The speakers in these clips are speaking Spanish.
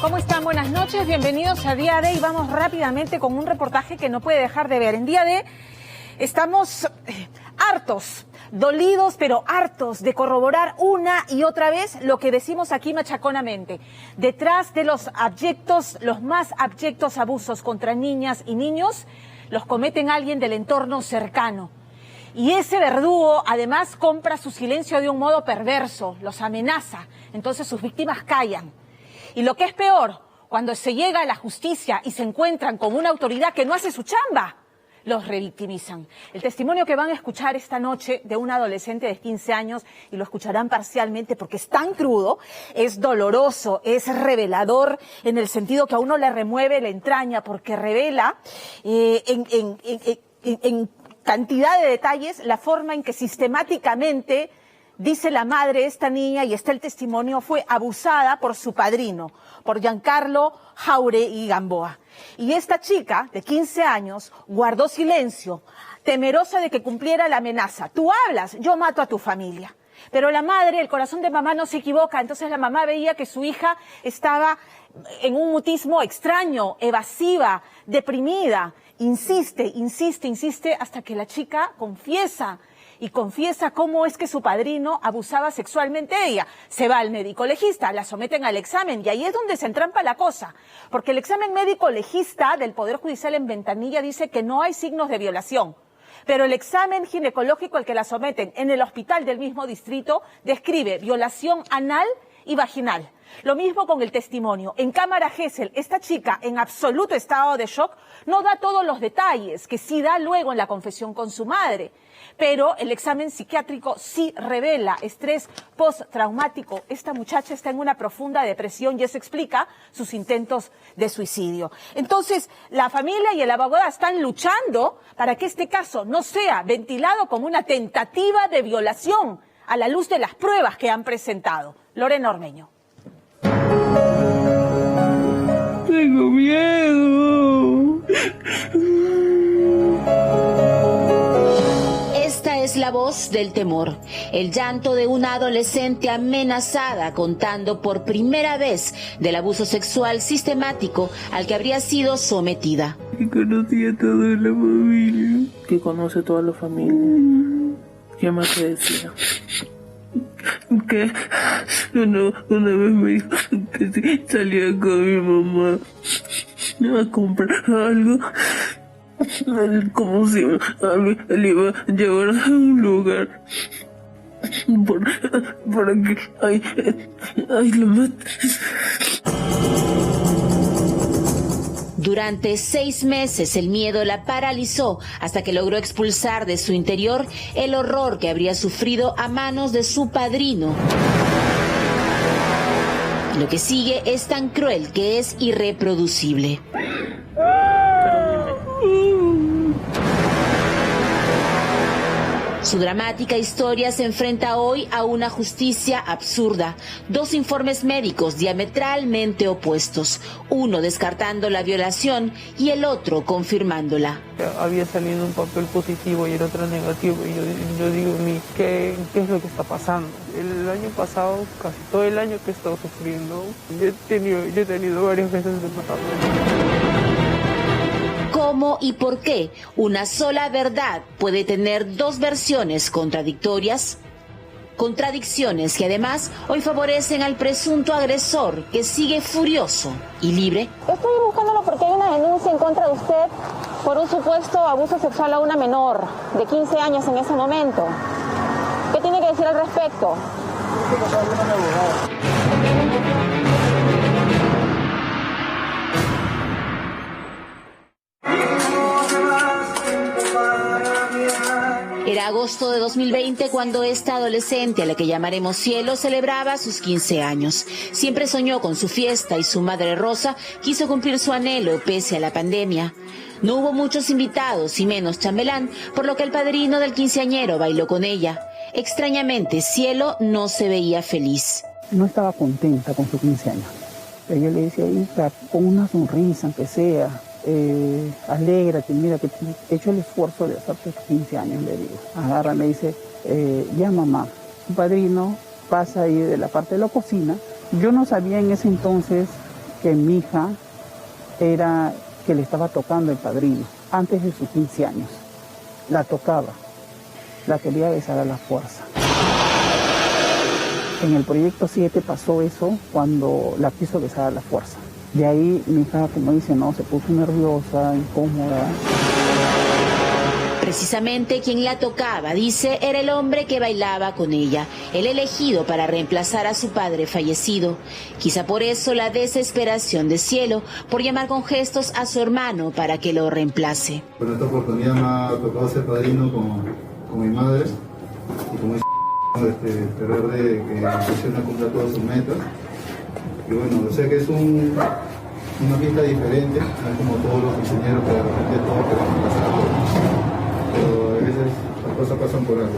¿Cómo están? Buenas noches, bienvenidos a Día D y vamos rápidamente con un reportaje que no puede dejar de ver. En Día D estamos hartos, dolidos pero hartos de corroborar una y otra vez lo que decimos aquí machaconamente. Detrás de los más abyectos abusos contra niñas y niños, los cometen alguien del entorno cercano. Y ese verdugo además compra su silencio de un modo perverso, los amenaza, entonces sus víctimas callan. Y lo que es peor, cuando se llega a la justicia y se encuentran con una autoridad que no hace su chamba, los revictimizan. El testimonio que van a escuchar esta noche de un adolescente de 15 años, y lo escucharán parcialmente porque es tan crudo, es doloroso, es revelador en el sentido que a uno le remueve la entraña porque revela en cantidad de detalles la forma en que sistemáticamente, dice la madre de esta niña, y está el testimonio, fue abusada por su padrino, por Giancarlo Jauregui Gamboa. Y esta chica de 15 años guardó silencio, temerosa de que cumpliera la amenaza. Tú hablas, yo mato a tu familia. Pero la madre, el corazón de mamá no se equivoca, entonces la mamá veía que su hija estaba en un mutismo extraño, evasiva, deprimida. Insiste hasta que la chica confiesa. Y confiesa cómo es que su padrino abusaba sexualmente de ella. Se va al médico legista, la someten al examen y ahí es donde se entrampa la cosa. Porque el examen médico legista del Poder Judicial en Ventanilla dice que no hay signos de violación. Pero el examen ginecológico al que la someten en el hospital del mismo distrito describe violación anal y vaginal. Lo mismo con el testimonio. En cámara Gesell, esta chica en absoluto estado de shock no da todos los detalles que sí da luego en la confesión con su madre. Pero el examen psiquiátrico sí revela estrés postraumático. Esta muchacha está en una profunda depresión y eso explica sus intentos de suicidio. Entonces, la familia y el abogado están luchando para que este caso no sea ventilado como una tentativa de violación a la luz de las pruebas que han presentado. Lorena Ormeño. Tengo miedo. Esta es la voz del temor, el llanto de una adolescente amenazada contando por primera vez del abuso sexual sistemático al que habría sido sometida. Que conocía a toda la familia. Que conoce a toda la familia. ¿Qué más te decía? Que una vez me dijo que si salía con mi mamá a comprar algo, como si le iba a llevar a un lugar para que ahí lo mates. Durante 6 meses el miedo la paralizó hasta que logró expulsar de su interior el horror que habría sufrido a manos de su padrino. Lo que sigue es tan cruel que es irreproducible. Su dramática historia se enfrenta hoy a una justicia absurda. 2 informes médicos diametralmente opuestos, uno descartando la violación y el otro confirmándola. Había salido un papel positivo y el otro negativo y yo digo, ¿qué es lo que está pasando? El año pasado, casi todo el año que he estado sufriendo, yo he tenido varias veces de matarme. ¿Cómo y por qué una sola verdad puede tener 2 versiones contradictorias? Contradicciones que además hoy favorecen al presunto agresor que sigue furioso y libre. Estoy buscándolo porque hay una denuncia en contra de usted por un supuesto abuso sexual a una menor de 15 años en ese momento. ¿Qué tiene que decir al respecto? Era agosto de 2020 cuando esta adolescente, a la que llamaremos Cielo, celebraba sus 15 años. Siempre soñó con su fiesta y su madre Rosa quiso cumplir su anhelo pese a la pandemia. No hubo muchos invitados y menos chambelán, por lo que el padrino del quinceañero bailó con ella. Extrañamente, Cielo no se veía feliz. No estaba contenta con sus 15 años. Yo le decía, hija, pon una sonrisa, aunque sea. Alégrate, mira que he hecho el esfuerzo de hacerte 15 años, le digo. Agarra, me dice, ya mamá, tu padrino pasa ahí de la parte de la cocina. Yo no sabía en ese entonces que mi hija era que le estaba tocando el padrino antes de sus 15 años. La tocaba, la quería besar a la fuerza. En el proyecto 7 pasó eso cuando la quiso besar a la fuerza. De ahí mi hija, como dice, no, se puso nerviosa, incómoda. Precisamente quien la tocaba, dice, era el hombre que bailaba con ella, el elegido para reemplazar a su padre fallecido. Quizá por eso la desesperación de Cielo por llamar con gestos a su hermano para que lo reemplace. Por esta oportunidad me ha tocado ser padrino con mi madre y con esperar de que Luciana cumpla todas sus metas. Y bueno, sé que es una fiesta diferente, no es como todos los ingenieros que de repente todos queremos pasar a todos. Pero a veces las cosas pasan por algo.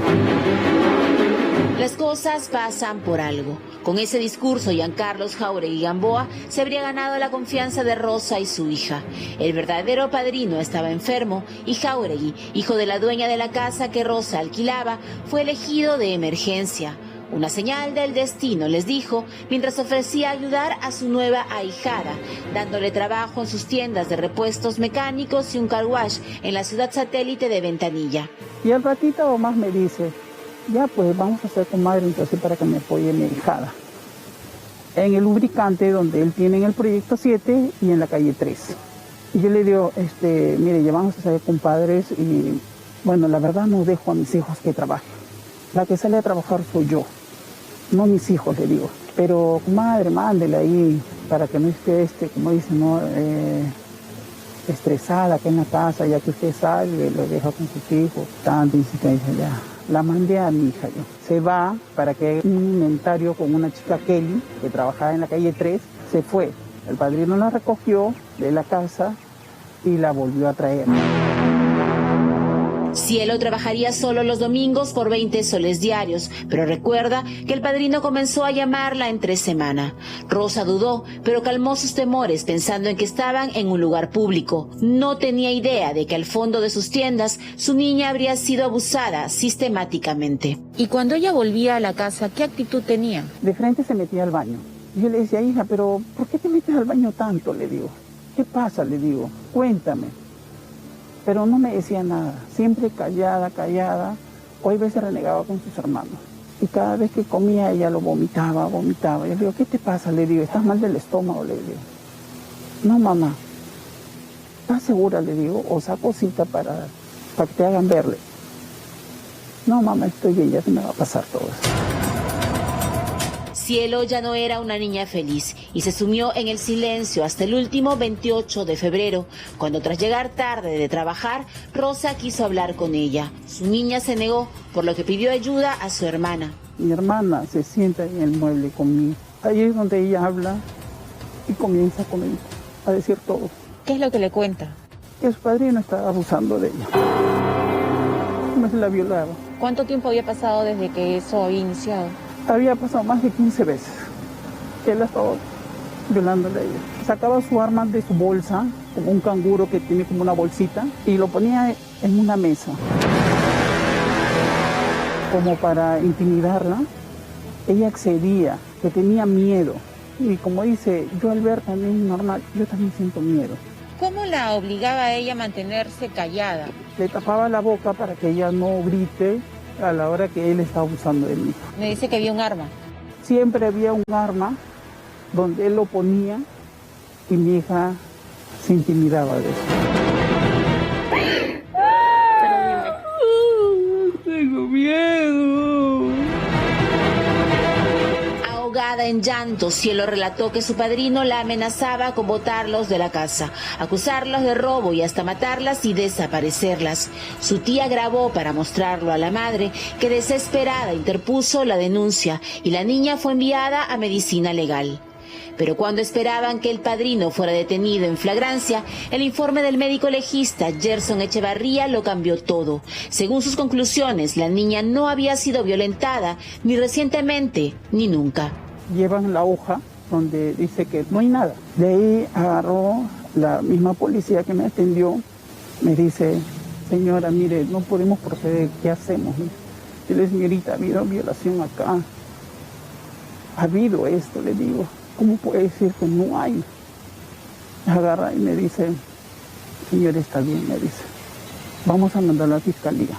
Las cosas pasan por algo. Con ese discurso, Giancarlo Jáuregui Gamboa se habría ganado la confianza de Rosa y su hija. El verdadero padrino estaba enfermo y Jáuregui, hijo de la dueña de la casa que Rosa alquilaba, fue elegido de emergencia. Una señal del destino, les dijo, mientras ofrecía ayudar a su nueva ahijada, dándole trabajo en sus tiendas de repuestos mecánicos y un car wash en la ciudad satélite de Ventanilla. Y al ratito más me dice, ya pues vamos a hacer comadre entonces para que me apoye mi ahijada. En el lubricante donde él tiene en el proyecto 7 y en la calle 3. Y yo le digo, mire, ya vamos a ser compadres y bueno, la verdad no dejo a mis hijos que trabajen. La que sale a trabajar soy yo. No mis hijos, le digo. Pero, madre, mándele ahí para que no esté, como dice, ¿no? Estresada acá en la casa, ya que usted sale, lo deja con sus hijos. Tanta insistencia ya. La mandé a mi hija yo. Se va para que haga un inventario con una chica Kelly, que trabajaba en la calle 3. Se fue. El padrino la recogió de la casa y la volvió a traer. Cielo trabajaría solo los domingos por 20 soles diarios, pero recuerda que el padrino comenzó a llamarla entre semana. Rosa dudó, pero calmó sus temores pensando en que estaban en un lugar público. No tenía idea de que al fondo de sus tiendas su niña habría sido abusada sistemáticamente. Y cuando ella volvía a la casa, ¿qué actitud tenía? De frente se metía al baño. Yo le decía, hija, pero ¿por qué te metes al baño tanto? Le digo. ¿Qué pasa? Le digo, cuéntame. Pero no me decía nada, siempre callada, callada. Hoy veces renegaba con sus hermanos. Y cada vez que comía ella lo vomitaba. Yo le digo, ¿qué te pasa? Le digo, ¿estás mal del estómago? Le digo. No, mamá. ¿Estás segura? Le digo, o saco cita para que te hagan verle. No, mamá, estoy bien, ya se me va a pasar todo eso. Cielo ya no era una niña feliz y se sumió en el silencio hasta el último 28 de febrero, cuando tras llegar tarde de trabajar, Rosa quiso hablar con ella. Su niña se negó, por lo que pidió ayuda a su hermana. Mi hermana se sienta en el mueble conmigo. Ahí es donde ella habla y comienza a decir todo. ¿Qué es lo que le cuenta? Que su padrino estaba abusando de ella. Cómo se la violaba. ¿Cuánto tiempo había pasado desde que eso había iniciado? Había pasado más de 15 veces que él estaba violándole a ella. Sacaba su arma de su bolsa, como un canguro que tiene como una bolsita, y lo ponía en una mesa. Como para intimidarla, ella accedía, que tenía miedo. Y como dice, yo al ver también normal, yo también siento miedo. ¿Cómo la obligaba a ella a mantenerse callada? Le tapaba la boca para que ella no grite a la hora que él estaba abusando de mí. Me dice que había un arma. Siempre había un arma donde él lo ponía y mi hija se intimidaba de eso. Tengo miedo. Ahogada en llanto, Cielo relató que su padrino la amenazaba con botarlos de la casa, acusarlos de robo y hasta matarlas y desaparecerlas. Su tía grabó para mostrarlo a la madre, que desesperada interpuso la denuncia y la niña fue enviada a medicina legal. Pero cuando esperaban que el padrino fuera detenido en flagrancia, el informe del médico legista Gerson Echevarría lo cambió todo. Según sus conclusiones, la niña no había sido violentada ni recientemente ni nunca. Llevan la hoja donde dice que no hay nada. De ahí agarró la misma policía que me atendió, me dice, señora, mire, no podemos proceder, ¿qué hacemos? Yo le digo, señorita, ha habido violación acá. Ha habido esto, le digo. ¿Cómo puede decir que no hay? Agarra y me dice, señor, está bien, me dice, vamos a mandarlo a la fiscalía.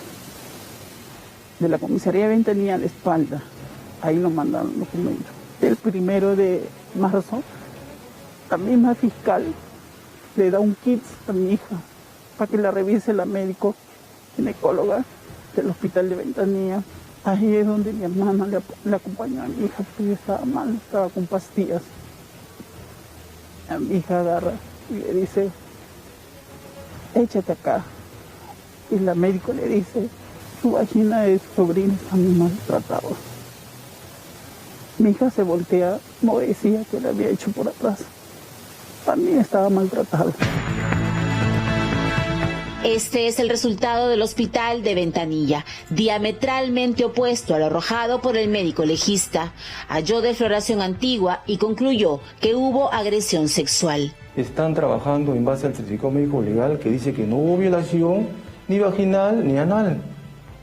De la comisaría de Ventanilla a la espalda, ahí lo mandaron los documentos. El 1 de marzo, la misma fiscal le da un kit a mi hija para que la revise la médico ginecóloga del hospital de Ventanilla. Ahí es donde mi hermana le acompañó a mi hija porque ella estaba mal, estaba con pastillas. A mi hija agarra y le dice, échate acá. Y la médico le dice, su vagina de su sobrino está muy maltratado. Mi hija se voltea, no decía que le había hecho por atrás. También estaba maltratado. Este es el resultado del hospital de Ventanilla, diametralmente opuesto a lo arrojado por el médico legista. Halló defloración antigua y concluyó que hubo agresión sexual. Están trabajando en base al certificado médico legal que dice que no hubo violación ni vaginal ni anal,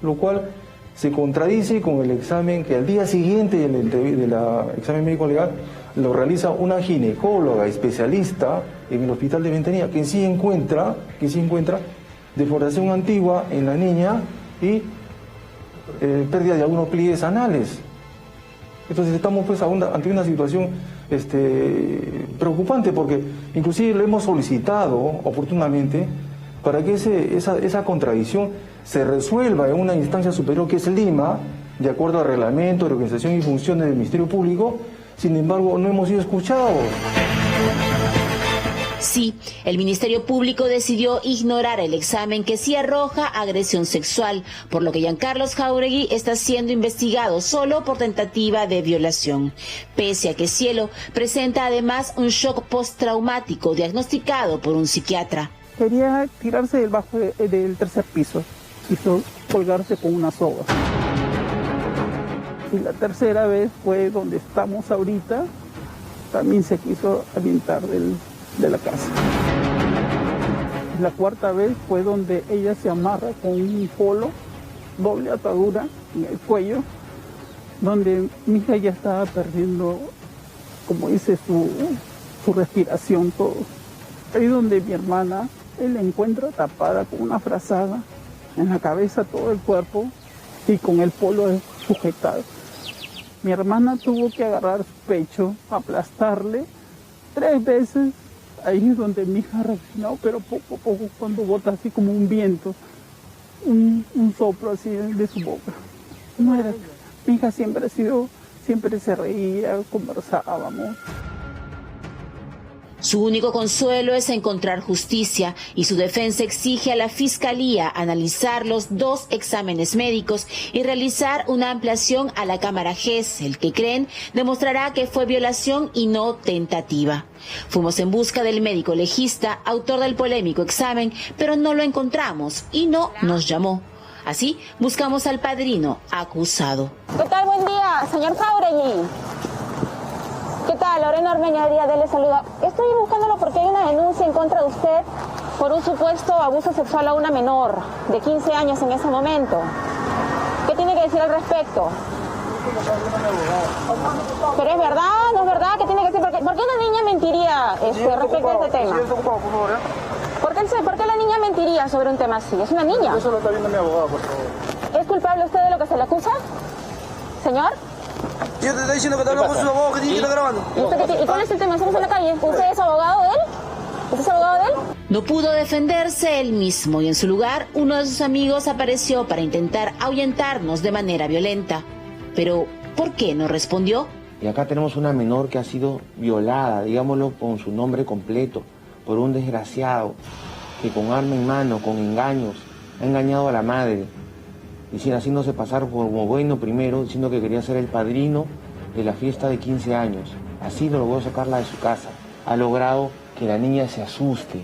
lo cual se contradice con el examen que al día siguiente del examen médico legal lo realiza una ginecóloga especialista en el hospital de Ventanilla, que sí encuentra defloración antigua en la niña y pérdida de algunos pliegues anales. Entonces estamos pues ante una situación preocupante, porque inclusive lo hemos solicitado oportunamente para que esa contradicción se resuelva en una instancia superior, que es Lima, de acuerdo al reglamento de organización y funciones del Ministerio Público. Sin embargo, no hemos sido escuchados. Sí, el Ministerio Público decidió ignorar el examen que sí arroja agresión sexual, por lo que Giancarlos Jáuregui está siendo investigado solo por tentativa de violación. Pese a que Cielo presenta además un shock postraumático diagnosticado por un psiquiatra. Quería tirarse del tercer piso, quiso colgarse con una soga. Y la tercera vez fue donde estamos ahorita, también se quiso aventar de la casa. La cuarta vez fue donde ella se amarra con un polo, doble atadura en el cuello, donde mi hija ya estaba perdiendo, como dice, su respiración, todo. Ahí donde mi hermana, él la encuentra tapada con una frazada en la cabeza, todo el cuerpo, y con el polo sujetado. Mi hermana tuvo que agarrar su pecho, aplastarle 3 veces. Ahí es donde mi hija reaccionó, pero poco a poco, cuando bota así como un viento, un soplo así de su boca. No era, mi hija siempre se reía, conversábamos. Su único consuelo es encontrar justicia y su defensa exige a la Fiscalía analizar los 2 exámenes médicos y realizar una ampliación a la cámara GES, el que creen demostrará que fue violación y no tentativa. Fuimos en busca del médico legista, autor del polémico examen, pero no lo encontramos y no nos llamó. Así, buscamos al padrino acusado. ¿Qué tal? Buen día, señor Jáuregui. ¿Qué tal? Lorena Ormeña Díaz le saluda. Estoy buscándolo porque hay una denuncia en contra de usted por un supuesto abuso sexual a una menor de 15 años en ese momento. ¿Qué tiene que decir al respecto? ¿Pero es verdad? ¿No es verdad? ¿Qué tiene que decir? ¿Por qué una niña mentiría respecto a este tema? ¿Por qué la niña mentiría sobre un tema así? ¿Es una niña? Eso lo está viendo mi abogado, por favor. ¿Es culpable usted de lo que se le acusa? ¿Señor? Yo te estoy diciendo que te hablo con su abogado, que tiene que estar grabando. ¿Y cuál es el tema? ¿Estamos en la calle? ¿Usted es abogado de él? ¿Usted es abogado de él? No pudo defenderse él mismo y en su lugar uno de sus amigos apareció para intentar ahuyentarnos de manera violenta. Pero, ¿por qué no respondió? Y acá tenemos una menor que ha sido violada, digámoslo con su nombre completo, por un desgraciado que con arma en mano, con engaños, ha engañado a la madre, haciéndose pasar como bueno primero, diciendo que quería ser el padrino de la fiesta de 15 años. Así lo logró sacarla de su casa. Ha logrado que la niña se asuste.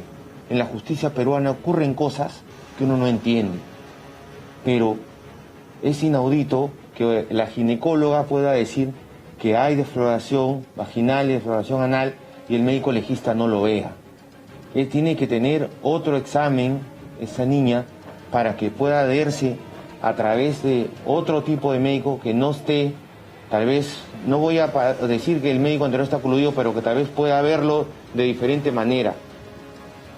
En la justicia peruana ocurren cosas que uno no entiende. Pero es inaudito que la ginecóloga pueda decir que hay defloración vaginal y defloración anal y el médico legista no lo vea. Él tiene que tener otro examen, esa niña, para que pueda verse a través de otro tipo de médico que no esté, tal vez, no voy a decir que el médico anterior está coludido, pero que tal vez pueda verlo de diferente manera.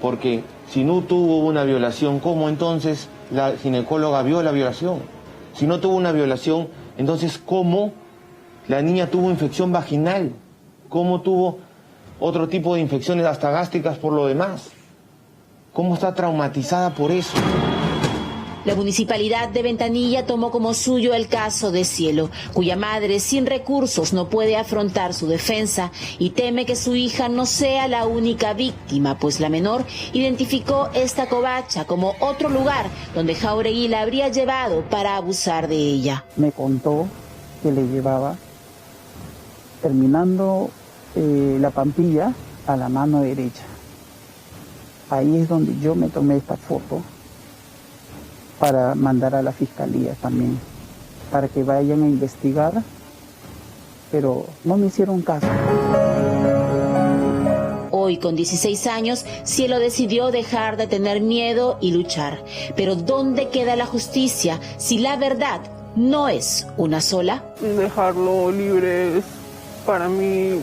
Porque si no tuvo una violación, ¿cómo entonces la ginecóloga vio la violación? Si no tuvo una violación, entonces ¿cómo la niña tuvo infección vaginal? ¿Cómo tuvo otro tipo de infecciones hasta gástricas por lo demás? ¿Cómo está traumatizada por eso? La Municipalidad de Ventanilla tomó como suyo el caso de Cielo, cuya madre sin recursos no puede afrontar su defensa y teme que su hija no sea la única víctima, pues la menor identificó esta covacha como otro lugar donde Jáuregui la habría llevado para abusar de ella. Me contó que le llevaba, terminando la Pampilla, a la mano derecha. Ahí es donde yo me tomé esta foto para mandar a la fiscalía también, para que vayan a investigar, pero no me hicieron caso. Hoy, con 16 años, Cielo decidió dejar de tener miedo y luchar. Pero ¿dónde queda la justicia si la verdad no es una sola? Dejarlo libre es para mí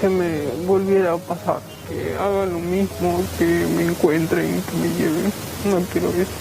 que me volviera a pasar, que haga lo mismo, que me encuentren, que me lleven. No quiero eso.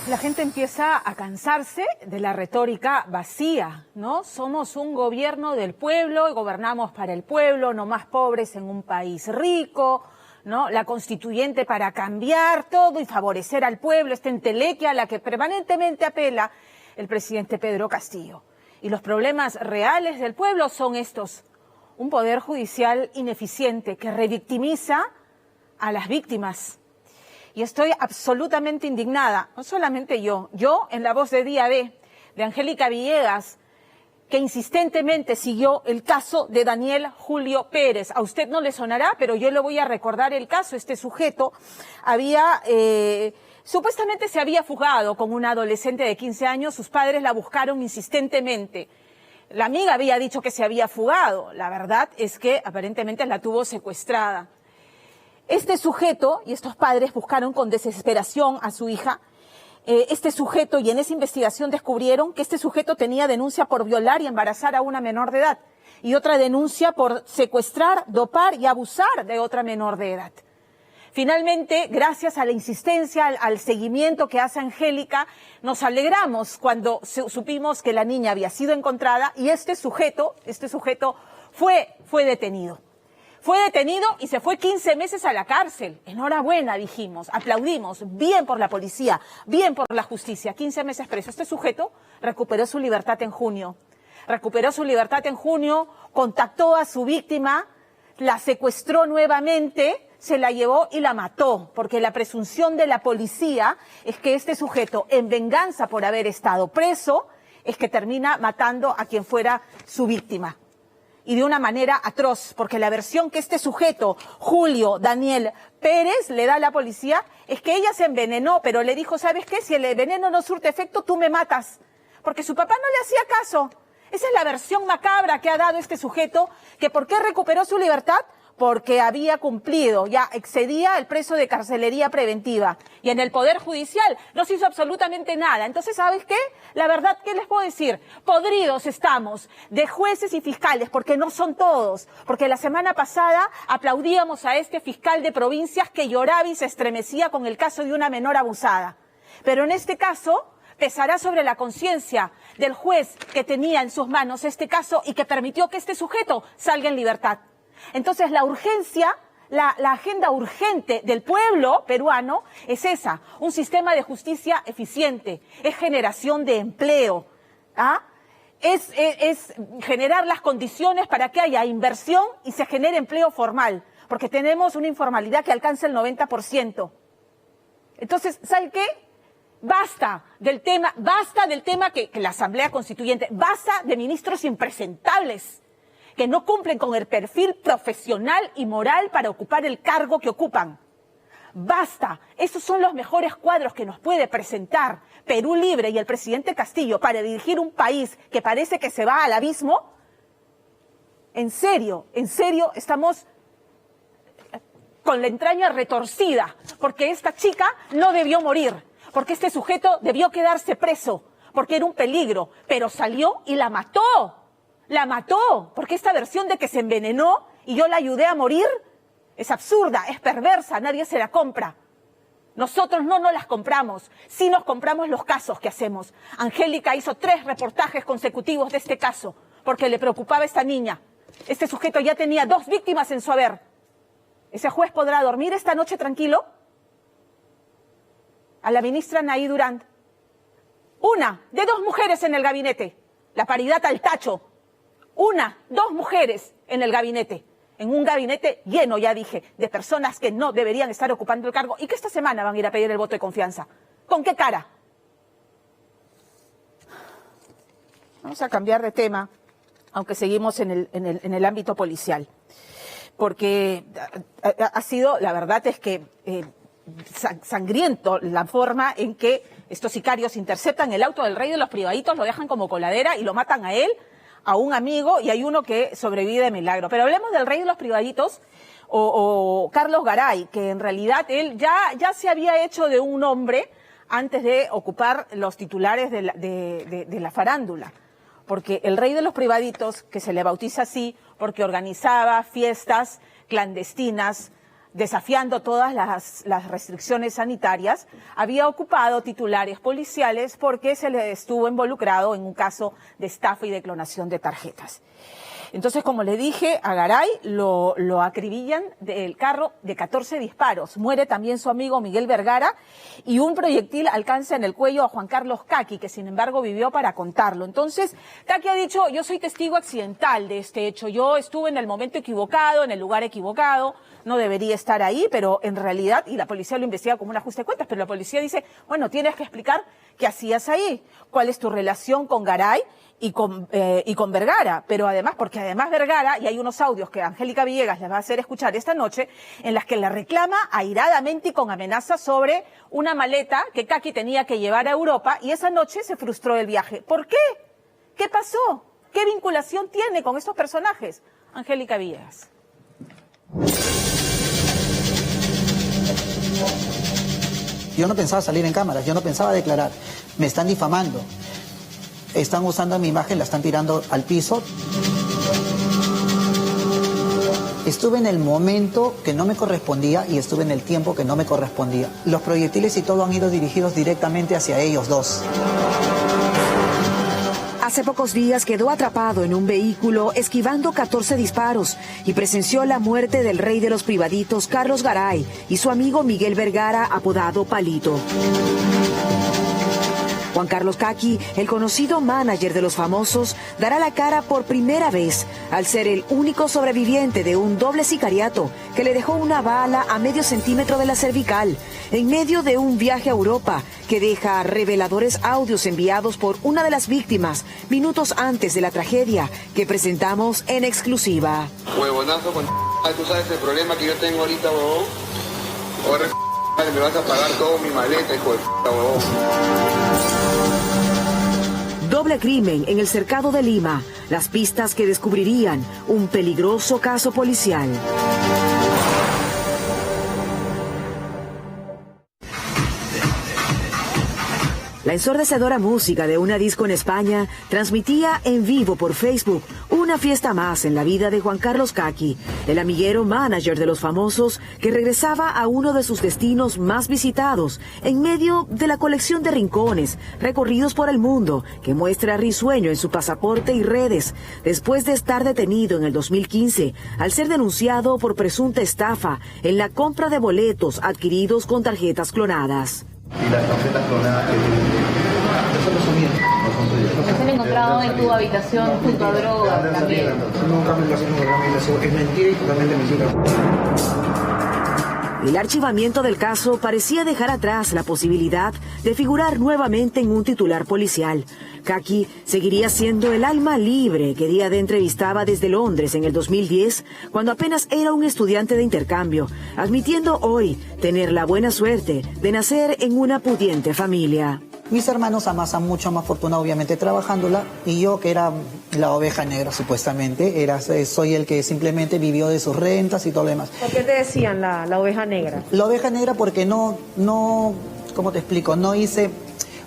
La gente empieza a cansarse de la retórica vacía, ¿no? Somos un gobierno del pueblo y gobernamos para el pueblo, no más pobres en un país rico, ¿no? La constituyente para cambiar todo y favorecer al pueblo, esta entelequia a la que permanentemente apela el presidente Pedro Castillo. Y los problemas reales del pueblo son estos: un poder judicial ineficiente que revictimiza a las víctimas. Y estoy absolutamente indignada, no solamente yo en La Voz de Día B, de Angélica Villegas, que insistentemente siguió el caso de Daniel Julio Pérez. A usted no le sonará, pero yo le voy a recordar el caso. Este sujeto supuestamente se había fugado con una adolescente de 15 años, sus padres la buscaron insistentemente. La amiga había dicho que se había fugado, la verdad es que aparentemente la tuvo secuestrada. Este sujeto y estos padres buscaron con desesperación a su hija. Este sujeto, y en esa investigación descubrieron que este sujeto tenía denuncia por violar y embarazar a una menor de edad y otra denuncia por secuestrar, dopar y abusar de otra menor de edad. Finalmente, gracias a la insistencia, al seguimiento que hace Angélica, nos alegramos cuando supimos que la niña había sido encontrada y este sujeto fue detenido. Fue detenido y se fue 15 meses a la cárcel. Enhorabuena, dijimos, aplaudimos, bien por la policía, bien por la justicia, 15 meses preso. Este sujeto recuperó su libertad en junio. Contactó a su víctima, la secuestró nuevamente, se la llevó y la mató, porque la presunción de la policía es que este sujeto, en venganza por haber estado preso, es que termina matando a quien fuera su víctima. Y de una manera atroz, porque la versión que este sujeto, Julio Daniel Pérez, le da a la policía es que ella se envenenó, pero le dijo, ¿sabes qué? Si el veneno no surte efecto, tú me matas. Porque su papá no le hacía caso. Esa es la versión macabra que ha dado este sujeto, que ¿por qué recuperó su libertad? Porque había cumplido, ya excedía el precio de carcelería preventiva. Y en el Poder Judicial no se hizo absolutamente nada. Entonces, ¿sabes qué? La verdad, ¿qué les puedo decir? Podridos estamos de jueces y fiscales, porque no son todos. Porque la semana pasada aplaudíamos a este fiscal de provincias que lloraba y se estremecía con el caso de una menor abusada. Pero en este caso pesará sobre la conciencia del juez que tenía en sus manos este caso y que permitió que este sujeto salga en libertad. Entonces la urgencia, la agenda urgente del pueblo peruano es esa, un sistema de justicia eficiente, es generación de empleo, es generar las condiciones para que haya inversión y se genere empleo formal, porque tenemos una informalidad que alcanza el 90%. Entonces, ¿sabe qué? Basta del tema que la Asamblea Constituyente, basta de ministros impresentables, que no cumplen con el perfil profesional y moral para ocupar el cargo que ocupan. Basta, esos son los mejores cuadros que nos puede presentar Perú Libre y el presidente Castillo para dirigir un país que parece que se va al abismo. En serio, estamos con la entraña retorcida, porque esta chica no debió morir, porque este sujeto debió quedarse preso, porque era un peligro, pero salió y la mató. La mató, porque esta versión de que se envenenó y yo la ayudé a morir es absurda, es perversa, nadie se la compra. Nosotros no nos las compramos, sí nos compramos los casos que hacemos. Angélica hizo 3 reportajes consecutivos de este caso, porque le preocupaba a esta niña. Este sujeto ya tenía 2 víctimas en su haber. ¿Ese juez podrá dormir esta noche tranquilo? A la ministra Nay Durán, una de 2 mujeres en el gabinete, la paridad al tacho. 2 mujeres en el gabinete, en un gabinete lleno, ya dije, de personas que no deberían estar ocupando el cargo y que esta semana van a ir a pedir el voto de confianza. ¿Con qué cara? Vamos a cambiar de tema, aunque seguimos en el ámbito policial, porque ha sido, la verdad es que sangriento la forma en que estos sicarios interceptan el auto del rey de los privaditos, lo dejan como coladera y lo matan a él, a un amigo, y hay uno que sobrevive de milagro. Pero hablemos del rey de los privaditos, o Carlos Garay, que en realidad él ya se había hecho de un hombre antes de ocupar los titulares de la farándula. Porque el rey de los privaditos, que se le bautiza así, porque organizaba fiestas clandestinas, desafiando todas las restricciones sanitarias, había ocupado titulares policiales porque se le estuvo involucrado en un caso de estafa y de clonación de tarjetas. Entonces, como le dije, a Garay lo acribillan del carro de 14 disparos. Muere también su amigo Miguel Vergara y un proyectil alcanza en el cuello a Juan Carlos Caqui, que sin embargo vivió para contarlo. Entonces, Caqui ha dicho, yo soy testigo accidental de este hecho. Yo estuve en el momento equivocado, en el lugar equivocado, no debería estar ahí, pero en realidad, y la policía lo investiga como un ajuste de cuentas, pero la policía dice, bueno, tienes que explicar qué hacías ahí, cuál es tu relación con Garay y con Vergara, pero además, porque además Vergara, y hay unos audios que Angélica Villegas les va a hacer escuchar esta noche, en las que le reclama airadamente y con amenazas sobre una maleta que Caqui tenía que llevar a Europa, y esa noche se frustró el viaje. ¿Por qué? ¿Qué pasó? ¿Qué vinculación tiene con estos personajes? Angélica Villegas. Yo no pensaba salir en cámaras, yo no pensaba declarar. Me están difamando. Están usando mi imagen, la están tirando al piso. Estuve en el momento que no me correspondía y estuve en el tiempo que no me correspondía. Los proyectiles y todo han ido dirigidos directamente hacia ellos dos. Hace pocos días quedó atrapado en un vehículo esquivando 14 disparos y presenció la muerte del rey de los privaditos, Carlos Garay, y su amigo Miguel Vergara, apodado Palito. Juan Carlos Caqui, el conocido manager de los famosos, dará la cara por primera vez al ser el único sobreviviente de un doble sicariato que le dejó una bala a medio centímetro de la cervical en medio de un viaje a Europa que deja reveladores audios enviados por una de las víctimas minutos antes de la tragedia que presentamos en exclusiva. Huevonazo con tú sabes el problema que yo tengo ahorita, huevón. Ahora me vas a pagar todo mi maleta, hijo de huevón. Doble crimen en el cercado de Lima, las pistas que descubrirían un peligroso caso policial. La ensordecedora música de una disco en España transmitía en vivo por Facebook una fiesta más en la vida de Juan Carlos Caqui, el amiguero manager de los famosos que regresaba a uno de sus destinos más visitados en medio de la colección de rincones recorridos por el mundo que muestra risueño en su pasaporte y redes después de estar detenido en el 2015 al ser denunciado por presunta estafa en la compra de boletos adquiridos con tarjetas clonadas. Y las tarjetas clonadas que eso no son mías, no son tuyas. Se han encontrado en tu habitación junto a drogas también. Nunca me lo hacen, es mentira y totalmente mentira. El archivamiento del caso parecía dejar atrás la posibilidad de figurar nuevamente en un titular policial. Caqui seguiría siendo el alma libre que Díaz entrevistaba desde Londres en el 2010, cuando apenas era un estudiante de intercambio, admitiendo hoy tener la buena suerte de nacer en una pudiente familia. Mis hermanos amasan mucho más fortuna, obviamente, trabajándola, y yo, que era la oveja negra, supuestamente, soy el que simplemente vivió de sus rentas y todo lo demás. ¿Por qué te decían la oveja negra? La oveja negra porque no, ¿cómo te explico? No hice...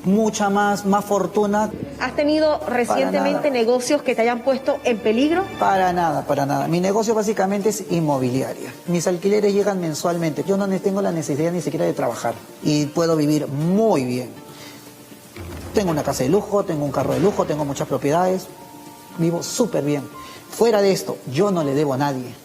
mucha más fortuna. ¿Has tenido recientemente negocios que te hayan puesto en peligro? Para nada, para nada. Mi negocio básicamente es inmobiliaria. Mis alquileres llegan mensualmente. Yo no tengo la necesidad ni siquiera de trabajar y puedo vivir muy bien. Tengo una casa de lujo, tengo un carro de lujo, tengo muchas propiedades. Vivo súper bien. Fuera de esto, yo no le debo a nadie.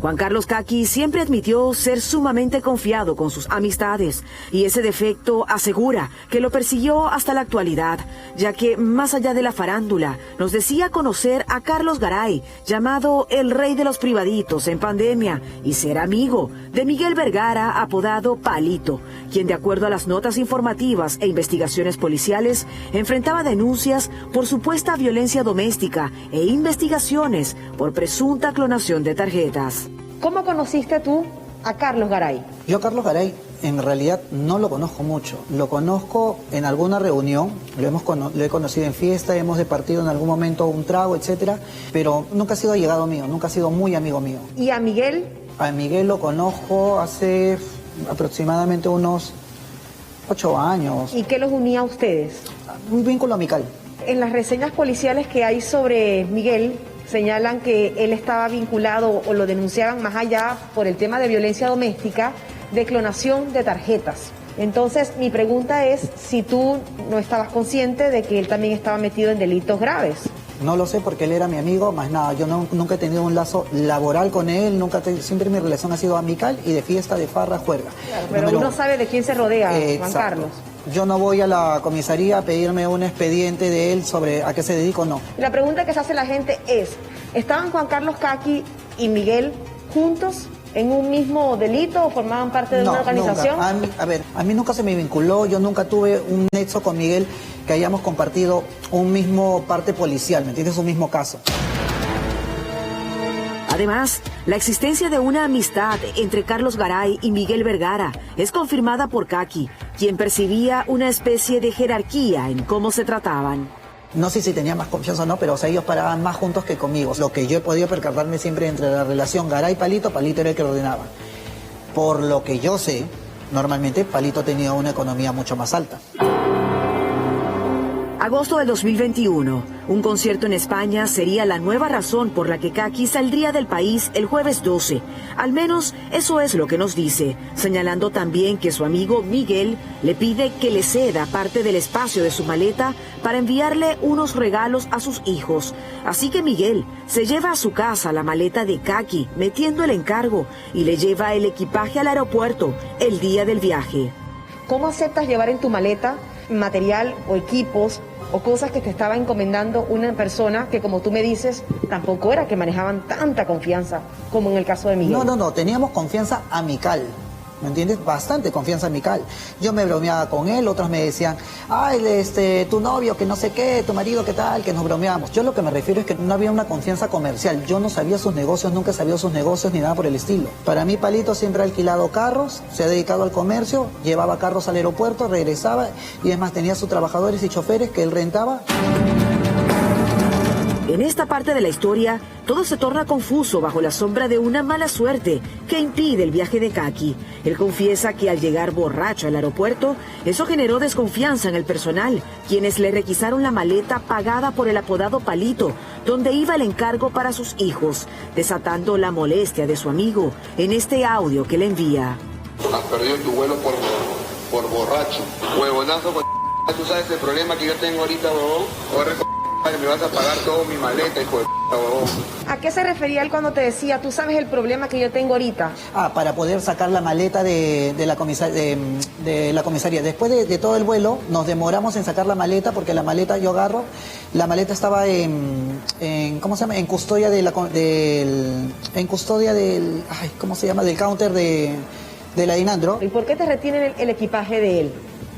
Juan Carlos Caqui siempre admitió ser sumamente confiado con sus amistades y ese defecto asegura que lo persiguió hasta la actualidad, ya que más allá de la farándula nos decía conocer a Carlos Garay, llamado el rey de los privaditos en pandemia, y ser amigo de Miguel Vergara, apodado Palito, quien de acuerdo a las notas informativas e investigaciones policiales enfrentaba denuncias por supuesta violencia doméstica e investigaciones por presunta clonación de tarjetas. ¿Cómo conociste tú a Carlos Garay? Yo a Carlos Garay en realidad no lo conozco mucho. Lo conozco en alguna reunión, lo he conocido en fiesta, hemos departido en algún momento un trago, etcétera, pero nunca ha sido allegado mío, nunca ha sido muy amigo mío. ¿Y a Miguel? A Miguel lo conozco hace aproximadamente unos 8 años. ¿Y qué los unía a ustedes? Un vínculo amical. En las reseñas policiales que hay sobre Miguel, señalan que él estaba vinculado o lo denunciaban más allá por el tema de violencia doméstica, de clonación de tarjetas. Entonces, mi pregunta es si tú no estabas consciente de que él también estaba metido en delitos graves. No lo sé porque él era mi amigo, más nada. Yo nunca he tenido un lazo laboral con él, siempre mi relación ha sido amical y de fiesta, de farra, juerga. Claro, pero uno sabe de quién se rodea, Juan Carlos. Yo no voy a la comisaría a pedirme un expediente de él sobre a qué se dedica o no. La pregunta que se hace la gente es, ¿estaban Juan Carlos Caqui y Miguel juntos en un mismo delito o formaban parte de una organización? Nunca. A mí nunca se me vinculó, yo nunca tuve un nexo con Miguel que hayamos compartido un mismo parte policial, ¿me entiendes? Un mismo caso. Además, la existencia de una amistad entre Carlos Garay y Miguel Vergara es confirmada por Caqui, quien percibía una especie de jerarquía en cómo se trataban. No sé si tenía más confianza o no, pero ellos paraban más juntos que conmigo. Lo que yo he podido percatarme siempre entre la relación Garay-Palito, Palito era el que lo ordenaba. Por lo que yo sé, normalmente Palito tenía una economía mucho más alta. Agosto del 2021, un concierto en España sería la nueva razón por la que Caqui saldría del país el jueves 12. Al menos eso es lo que nos dice, señalando también que su amigo Miguel le pide que le ceda parte del espacio de su maleta para enviarle unos regalos a sus hijos. Así que Miguel se lleva a su casa la maleta de Caqui, metiendo el encargo, y le lleva el equipaje al aeropuerto el día del viaje. ¿Cómo aceptas llevar en tu maleta material o equipos o cosas que te estaba encomendando una persona que, como tú me dices, tampoco era que manejaban tanta confianza como en el caso de Miguel? No, teníamos confianza amical, ¿me entiendes? Bastante confianza amical. Yo me bromeaba con él, otros me decían, ay, tu novio, que no sé qué, tu marido, qué tal, que nos bromeábamos. Yo lo que me refiero es que no había una confianza comercial. Yo no sabía sus negocios, nunca sabía sus negocios ni nada por el estilo. Para mí, Palito siempre ha alquilado carros, se ha dedicado al comercio, llevaba carros al aeropuerto, regresaba y además tenía sus trabajadores y choferes que él rentaba. En esta parte de la historia, todo se torna confuso bajo la sombra de una mala suerte que impide el viaje de Caqui. Él confiesa que al llegar borracho al aeropuerto, eso generó desconfianza en el personal, quienes le requisaron la maleta pagada por el apodado Palito, donde iba el encargo para sus hijos, desatando la molestia de su amigo en este audio que le envía. Has perdido tu vuelo por borracho. Huevonazo, tú sabes el problema que yo tengo ahorita, huevón. Me vas a pagar todo mi maleta, hijo de huevón. ¿A qué se refería él cuando te decía, tú sabes el problema que yo tengo ahorita? Para poder sacar la maleta de la comisaría. Después de todo el vuelo, nos demoramos en sacar la maleta, porque la maleta yo agarro, la maleta estaba ¿cómo se llama? En custodia del counter de la Dinandro. ¿Y por qué te retienen el equipaje de él?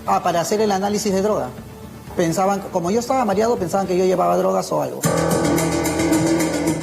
Para hacer el análisis de droga. Pensaban, como yo estaba mareado, pensaban que yo llevaba drogas o algo.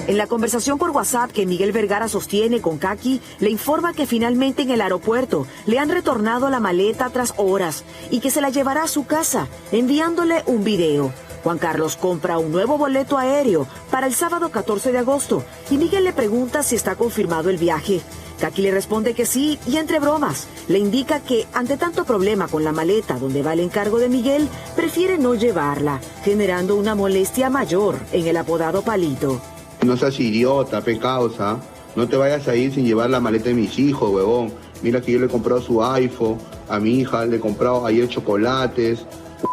En la conversación por WhatsApp que Miguel Vergara sostiene con Caqui, le informa que finalmente en el aeropuerto le han retornado la maleta tras horas y que se la llevará a su casa, enviándole un video. Juan Carlos compra un nuevo boleto aéreo para el sábado 14 de agosto y Miguel le pregunta si está confirmado el viaje. Kaki le responde que sí y entre bromas le indica que ante tanto problema con la maleta donde va el encargo de Miguel, prefiere no llevarla, generando una molestia mayor en el apodado Palito. No seas idiota, causa. No te vayas a ir sin llevar la maleta de mis hijos, huevón. Mira que yo le he comprado su iPhone, a mi hija le he comprado ayer chocolates.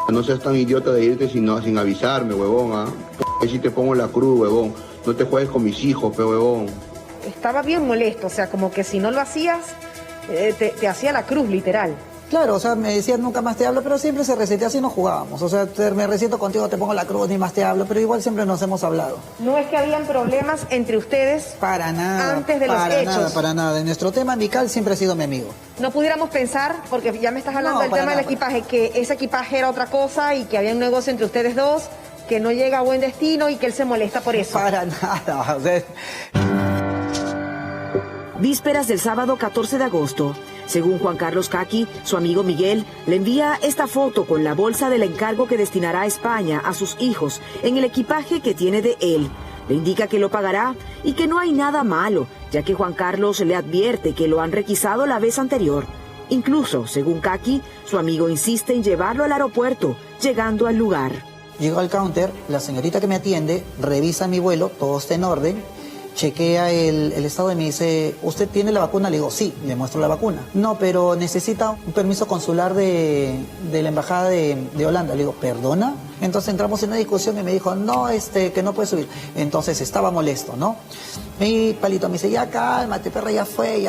No seas tan idiota de irte sin avisarme, huevón, ¿ah? Ahí sí te pongo la cruz, huevón. No te juegues con mis hijos, huevón. Estaba bien molesto, o sea, como que si no lo hacías, te hacía la cruz, literal. Claro, o sea, me decía nunca más te hablo, pero siempre se resetea, así no jugábamos. O sea, me resiento contigo, te pongo la cruz, ni más te hablo, pero igual siempre nos hemos hablado. No es que habían problemas entre ustedes para nada, antes de los hechos. Para nada. En nuestro tema amical siempre ha sido mi amigo. No pudiéramos pensar, porque ya me estás hablando del tema del equipaje, que ese equipaje era otra cosa y que había un negocio entre ustedes dos, que no llega a buen destino y que él se molesta por eso. Para nada, o sea... Vísperas del sábado 14 de agosto, según Juan Carlos Kaki, su amigo Miguel le envía esta foto con la bolsa del encargo que destinará a España a sus hijos en el equipaje que tiene de él. Le indica que lo pagará y que no hay nada malo, ya que Juan Carlos le advierte que lo han requisado la vez anterior. Incluso, según Kaki, su amigo insiste en llevarlo al aeropuerto, llegando al lugar. Llego al counter, la señorita que me atiende revisa mi vuelo, todo está en orden. Chequea el estado y me dice, ¿usted tiene la vacuna? Le digo, sí, le muestro la vacuna. No, pero necesita un permiso consular de la embajada de Holanda. Le digo, ¿perdona? Entonces entramos en una discusión y me dijo, no, que no puede subir. Entonces estaba molesto, ¿no? Mi Palito me dice, ya cálmate, perra, ya fue.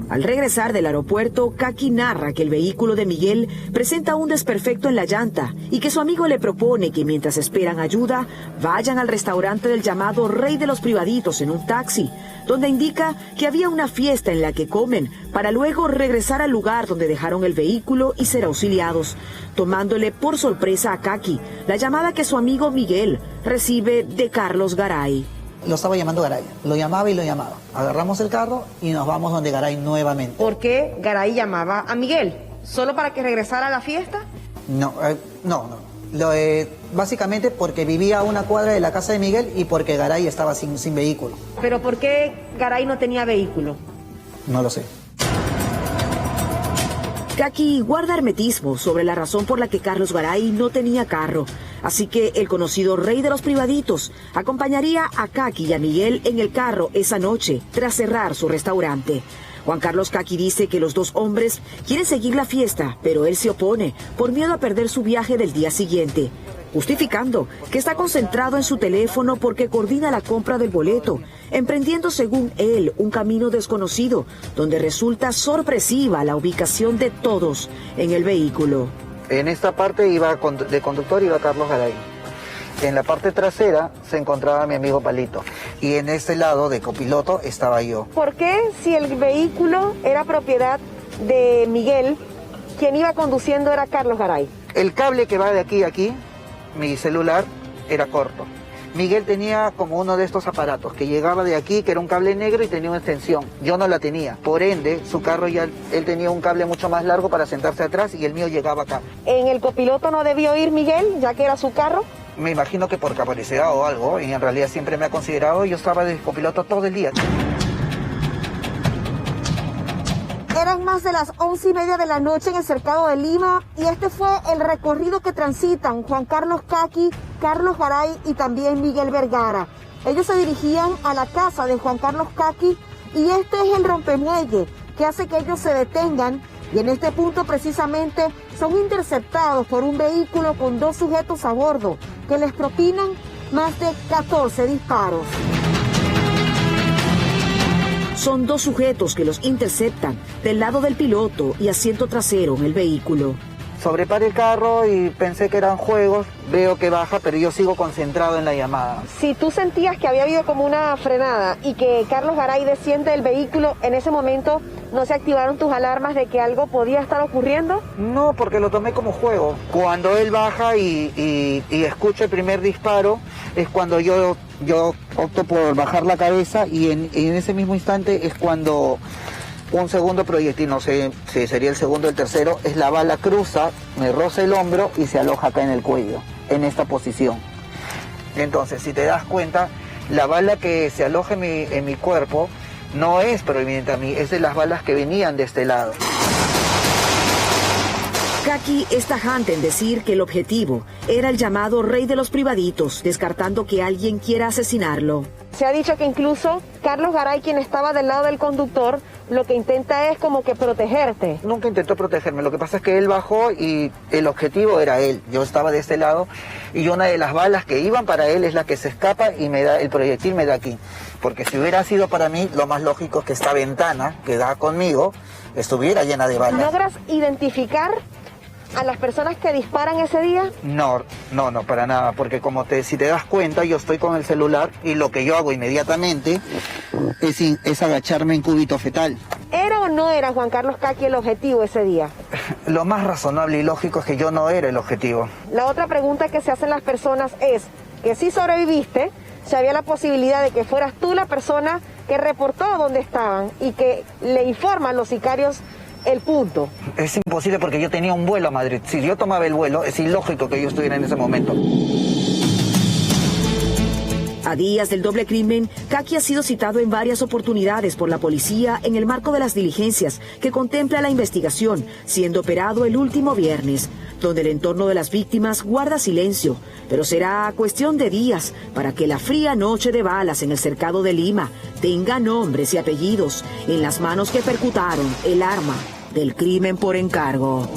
Al regresar del aeropuerto, Kaki narra que el vehículo de Miguel presenta un desperfecto en la llanta y que su amigo le propone que mientras esperan ayuda, vayan al restaurante del llamado Rey de los Privaditos en un taxi, donde indica que había una fiesta en la que comen para luego regresar al lugar donde dejaron el vehículo y ser auxiliados, tomándole por sorpresa a Kaki la llamada que su amigo Miguel recibe de Carlos Garay. Lo estaba llamando Garay, lo llamaba y lo llamaba. Agarramos el carro y nos vamos donde Garay nuevamente. ¿Por qué Garay llamaba a Miguel? ¿Solo para que regresara a la fiesta? No. Básicamente porque vivía a una cuadra de la casa de Miguel y porque Garay estaba sin vehículo. ¿Pero por qué Garay no tenía vehículo? No lo sé. Kaki guarda hermetismo sobre la razón por la que Carlos Garay no tenía carro, así que el conocido Rey de los Privaditos acompañaría a Kaki y a Miguel en el carro esa noche tras cerrar su restaurante. Juan Carlos Kaki dice que los dos hombres quieren seguir la fiesta, pero él se opone por miedo a perder su viaje del día siguiente, justificando que está concentrado en su teléfono porque coordina la compra del boleto, emprendiendo según él un camino desconocido, donde resulta sorpresiva la ubicación de todos en el vehículo. En esta parte de conductor iba Carlos Garay. En la parte trasera se encontraba mi amigo Palito. Y en este lado de copiloto estaba yo. ¿Por qué, si el vehículo era propiedad de Miguel, quien iba conduciendo era Carlos Garay? El cable que va de aquí a aquí, mi celular, era corto. Miguel tenía como uno de estos aparatos que llegaba de aquí, que era un cable negro y tenía una extensión. Yo no la tenía. Por ende, su carro ya, él tenía un cable mucho más largo para sentarse atrás y el mío llegaba acá. ¿En el copiloto no debió ir Miguel, ya que era su carro? Me imagino que por capacidad o algo, y en realidad siempre me ha considerado, yo estaba de copiloto todo el día. Eran más de las 11:30 de la noche en el cercado de Lima y este fue el recorrido que transitan Juan Carlos Kaki, Carlos Garay y también Miguel Vergara. Ellos se dirigían a la casa de Juan Carlos Kaki y este es el rompemuelle que hace que ellos se detengan y en este punto precisamente son interceptados por un vehículo con dos sujetos a bordo que les propinan más de 14 disparos. Son dos sujetos que los interceptan del lado del piloto y asiento trasero en el vehículo. Sobreparé el carro y pensé que eran juegos, veo que baja, pero yo sigo concentrado en la llamada. Si tú sentías que había habido como una frenada y que Carlos Garay desciende del vehículo, en ese momento ¿no se activaron tus alarmas de que algo podía estar ocurriendo? No, porque lo tomé como juego. Cuando él baja y escucho el primer disparo, es cuando yo opto por bajar la cabeza y en ese mismo instante es cuando Un segundo proyectil, no sé si sería el segundo o el tercero, es la bala cruza, me roza el hombro y se aloja acá en el cuello, en esta posición. Entonces, si te das cuenta, la bala que se aloja en mi cuerpo no es proveniente a mí, es de las balas que venían de este lado. Kaki es tajante en decir que el objetivo era el llamado rey de los privaditos, descartando que alguien quiera asesinarlo. Se ha dicho que incluso Carlos Garay, quien estaba del lado del conductor, lo que intenta es como que protegerte. Nunca intentó protegerme, lo que pasa es que él bajó y el objetivo era él. Yo estaba de este lado y una de las balas que iban para él es la que se escapa y me da el proyectil me da aquí. Porque si hubiera sido para mí, lo más lógico es que esta ventana que da conmigo estuviera llena de balas. ¿Logras identificar a las personas que disparan ese día? No, para nada, porque si te das cuenta, yo estoy con el celular y lo que yo hago inmediatamente es agacharme en cúbito fetal. ¿Era o no era Juan Carlos Kaki el objetivo ese día? Lo más razonable y lógico es que yo no era el objetivo. La otra pregunta que se hacen las personas es que si sobreviviste, si había la posibilidad de que fueras tú la persona que reportó dónde estaban y que le informan a los sicarios el punto. Es imposible porque yo tenía un vuelo a Madrid. Si yo tomaba el vuelo, es ilógico que yo estuviera en ese momento. A días del doble crimen, Kaki ha sido citado en varias oportunidades por la policía en el marco de las diligencias que contempla la investigación, siendo operado el último viernes, donde el entorno de las víctimas guarda silencio, pero será cuestión de días para que la fría noche de balas en el cercado de Lima tenga nombres y apellidos en las manos que percutaron el arma del crimen por encargo.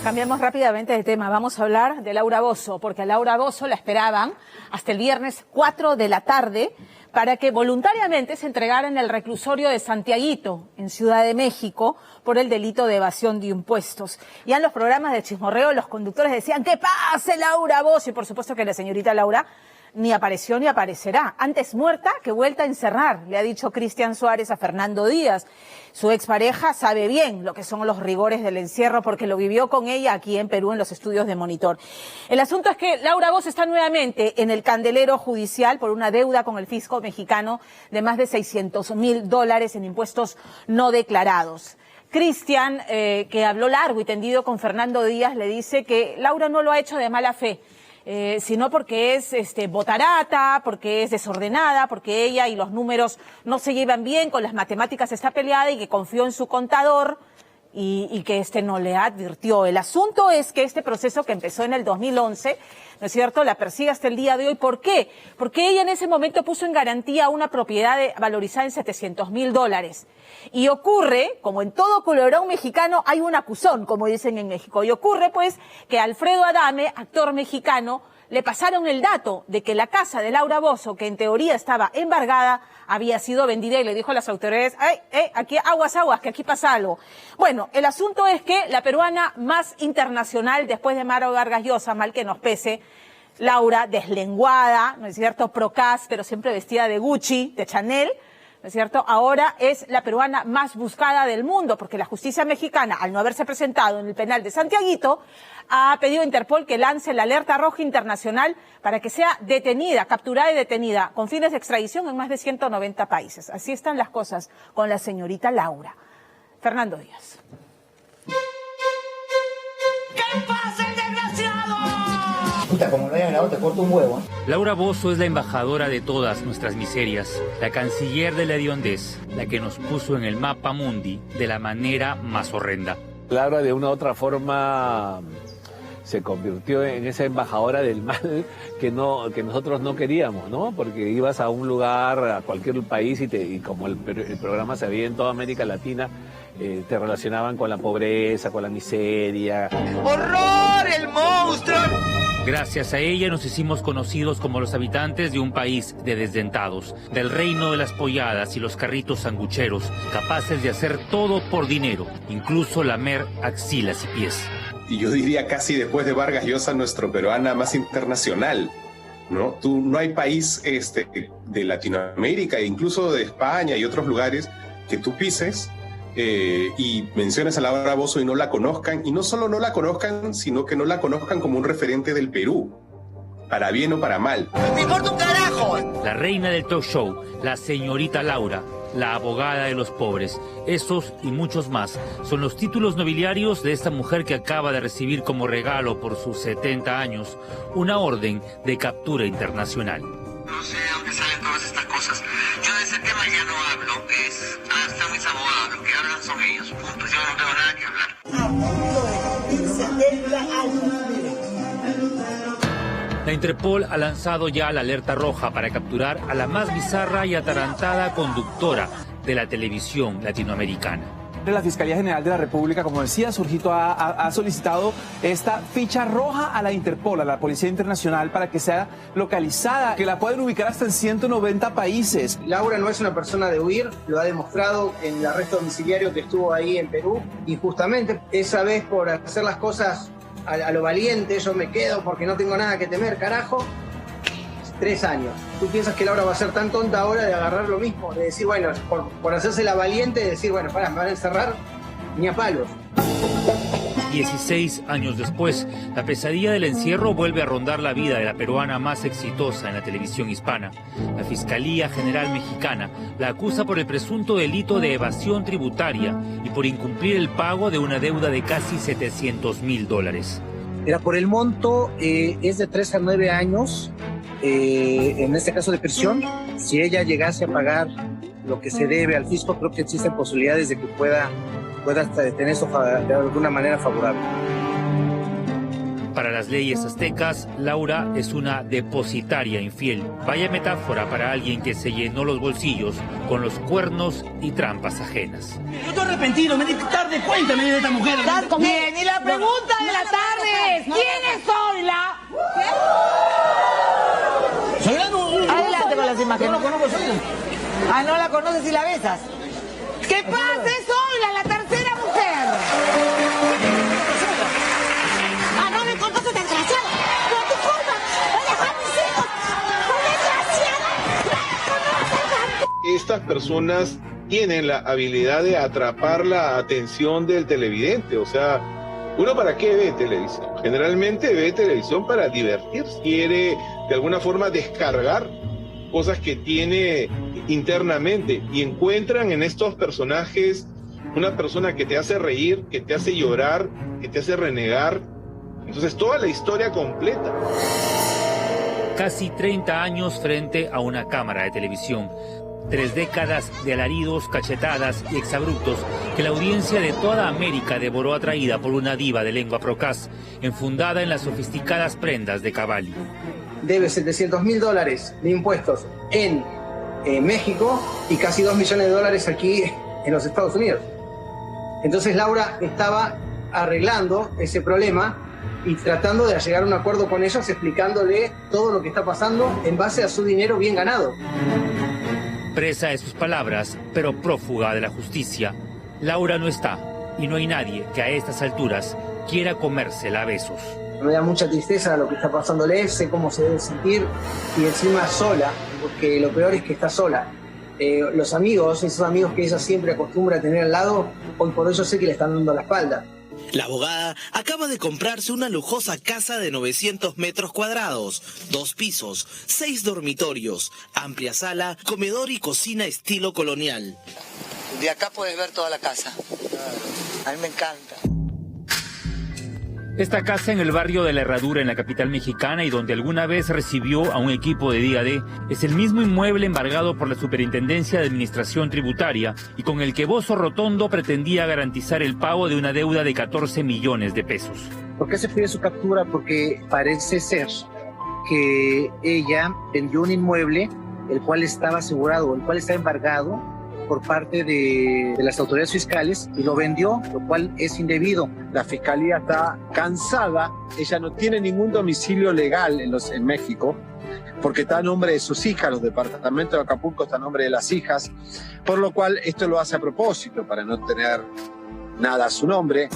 Cambiamos rápidamente de tema. Vamos a hablar de Laura Bozzo, porque a Laura Bozzo la esperaban hasta el viernes 4 de la tarde para que voluntariamente se entregara en el reclusorio de Santiaguito, en Ciudad de México, por el delito de evasión de impuestos. Ya en los programas de chismorreo los conductores decían ¡que pase Laura Bozzo! Y por supuesto que la señorita Laura ni apareció ni aparecerá. Antes muerta que vuelta a encerrar, le ha dicho Cristian Suárez a Fernando Díaz. Su expareja sabe bien lo que son los rigores del encierro porque lo vivió con ella aquí en Perú en los estudios de Monitor. El asunto es que Laura Bozzo está nuevamente en el candelero judicial por una deuda con el fisco mexicano de más de $600,000 en impuestos no declarados. Cristian, que habló largo y tendido con Fernando Díaz, le dice que Laura no lo ha hecho de mala fe, sino porque es botarata, porque es desordenada, porque ella y los números no se llevan bien, con las matemáticas está peleada y que confió en su contador y que no le advirtió. El asunto es que este proceso que empezó en el 2011, ¿no es cierto?, la persigue hasta el día de hoy. ¿Por qué? Porque ella en ese momento puso en garantía una propiedad valorizada en $700,000. Y ocurre, como en todo culebrón mexicano, hay un acusón, como dicen en México. Y ocurre, pues, que a Alfredo Adame, actor mexicano, le pasaron el dato de que la casa de Laura Bozzo, que en teoría estaba embargada, había sido vendida y le dijo a las autoridades, aquí aguas, que aquí pasa algo. Bueno, el asunto es que la peruana más internacional, después de Maro Vargas Llosa, mal que nos pese, Laura, deslenguada, ¿no es cierto?, procaz, pero siempre vestida de Gucci, de Chanel, ¿no es cierto?, ahora es la peruana más buscada del mundo, porque la justicia mexicana, al no haberse presentado en el penal de Santiaguito, ha pedido a Interpol que lance la alerta roja internacional para que sea detenida, capturada y detenida, con fines de extradición en más de 190 países. Así están las cosas con la señorita Laura. Fernando Díaz. ¿Qué pasa, el desgraciado? Puta, como no haya ganado, te corto un huevo. Laura Bozzo es la embajadora de todas nuestras miserias, la canciller de la hediondez, la que nos puso en el mapa mundi de la manera más horrenda. Laura de una u otra forma se convirtió en esa embajadora del mal que nosotros no queríamos, ¿no? Porque ibas a un lugar, a cualquier país y como el programa se veía en toda América Latina, te relacionaban con la pobreza, con la miseria. ¡Horror, el monstruo! Gracias a ella nos hicimos conocidos como los habitantes de un país de desdentados, del reino de las polladas y los carritos sangucheros, capaces de hacer todo por dinero, incluso lamer axilas y pies. Y yo diría casi después de Vargas Llosa, nuestro peruana más internacional, ¿no? No hay país de Latinoamérica e incluso de España y otros lugares que tú pises y menciones a Laura Bozzo y no la conozcan, y no solo no la conozcan, sino que no la conozcan como un referente del Perú, para bien o para mal. ¡Me importa un carajo! La reina del talk show, la señorita Laura, la abogada de los pobres. Esos y muchos más son los títulos nobiliarios de esta mujer que acaba de recibir como regalo por sus 70 años una orden de captura internacional. No sé de dónde salen todas estas cosas. Yo de ese tema ya no hablo. Están mis abogados, los que hablan son ellos. Punto. Yo no tengo nada que hablar. La Interpol ha lanzado ya la alerta roja para capturar a la más bizarra y atarantada conductora de la televisión latinoamericana. La Fiscalía General de la República, como decía, Surgito ha solicitado esta ficha roja a la Interpol, a la Policía Internacional, para que sea localizada, que la pueden ubicar hasta en 190 países. Laura no es una persona de huir, lo ha demostrado en el arresto domiciliario que estuvo ahí en Perú, y justamente esa vez por hacer las cosas a lo valiente, yo me quedo porque no tengo nada que temer, carajo. 3 años. ¿Tú piensas que Laura va a ser tan tonta ahora de agarrar lo mismo? De decir, bueno, por hacerse la valiente, de decir, bueno, pará, me van a encerrar ni a palos. 16 años después, la pesadilla del encierro vuelve a rondar la vida de la peruana más exitosa en la televisión hispana. La Fiscalía General Mexicana la acusa por el presunto delito de evasión tributaria y por incumplir el pago de una deuda de casi $700,000. Era por el monto, es de 3 a 9 años, en este caso de prisión. Si ella llegase a pagar lo que se debe al fisco, creo que existen posibilidades de que pueda tener eso de alguna manera favorable. Para las leyes aztecas, Laura es una depositaria infiel. Vaya metáfora para alguien que se llenó los bolsillos con los cuernos y trampas ajenas. Yo estoy arrepentido, me di tarde cuenta de esta mujer. Bien, y la pregunta de la tarde es, ¿quién es Zoila? Zoila no. Adelante con las imágenes. No la conozco, Zoila. Ah, no la conoces y la besas. ¿Qué pasa? Es Zoila, la tercera mujer. Ah, no me conoces, desgraciada. Por tu culpa. Voy a dejar a mis hijos. Por desgraciada. Estas personas tienen la habilidad de atrapar la atención del televidente. O sea, ¿uno para qué ve televisión? Generalmente ve televisión para divertirse. Quiere de alguna forma descargar cosas que tiene internamente, y encuentran en estos personajes una persona que te hace reír, que te hace llorar, que te hace renegar. Entonces toda la historia completa. Casi 30 años frente a una cámara de televisión. 3 décadas de alaridos, cachetadas y exabruptos que la audiencia de toda América devoró atraída por una diva de lengua procaz, enfundada en las sofisticadas prendas de Cavalli. Debe $700,000 de impuestos en México y casi $2 millones aquí en los Estados Unidos. Entonces Laura estaba arreglando ese problema y tratando de llegar a un acuerdo con ellos, explicándole todo lo que está pasando en base a su dinero bien ganado. Presa de sus palabras, pero prófuga de la justicia, Laura no está, y no hay nadie que a estas alturas quiera comérsela a besos. Me da mucha tristeza lo que está pasándole, sé cómo se debe sentir, y encima sola, porque lo peor es que está sola. Los amigos, esos amigos que ella siempre acostumbra a tener al lado, hoy por hoy yo sé que le están dando la espalda. La abogada acaba de comprarse una lujosa casa de 900 metros cuadrados, 2 pisos, 6 dormitorios, amplia sala, comedor y cocina estilo colonial. De acá puedes ver toda la casa. A mí me encanta. Esta casa en el barrio de La Herradura, en la capital mexicana, y donde alguna vez recibió a un equipo de Día D, es el mismo inmueble embargado por la Superintendencia de Administración Tributaria y con el que Bozzo Rotondo pretendía garantizar el pago de una deuda de 14 millones de pesos. ¿Por qué se pide su captura? Porque parece ser que ella vendió un inmueble el cual estaba asegurado, el cual está embargado por parte de las autoridades fiscales, y lo vendió, lo cual es indebido. La fiscalía está cansada, ella no tiene ningún domicilio legal en México, porque está a nombre de sus hijas, los departamentos de Acapulco está a nombre de las hijas, por lo cual esto lo hace a propósito, para no tener nada a su nombre.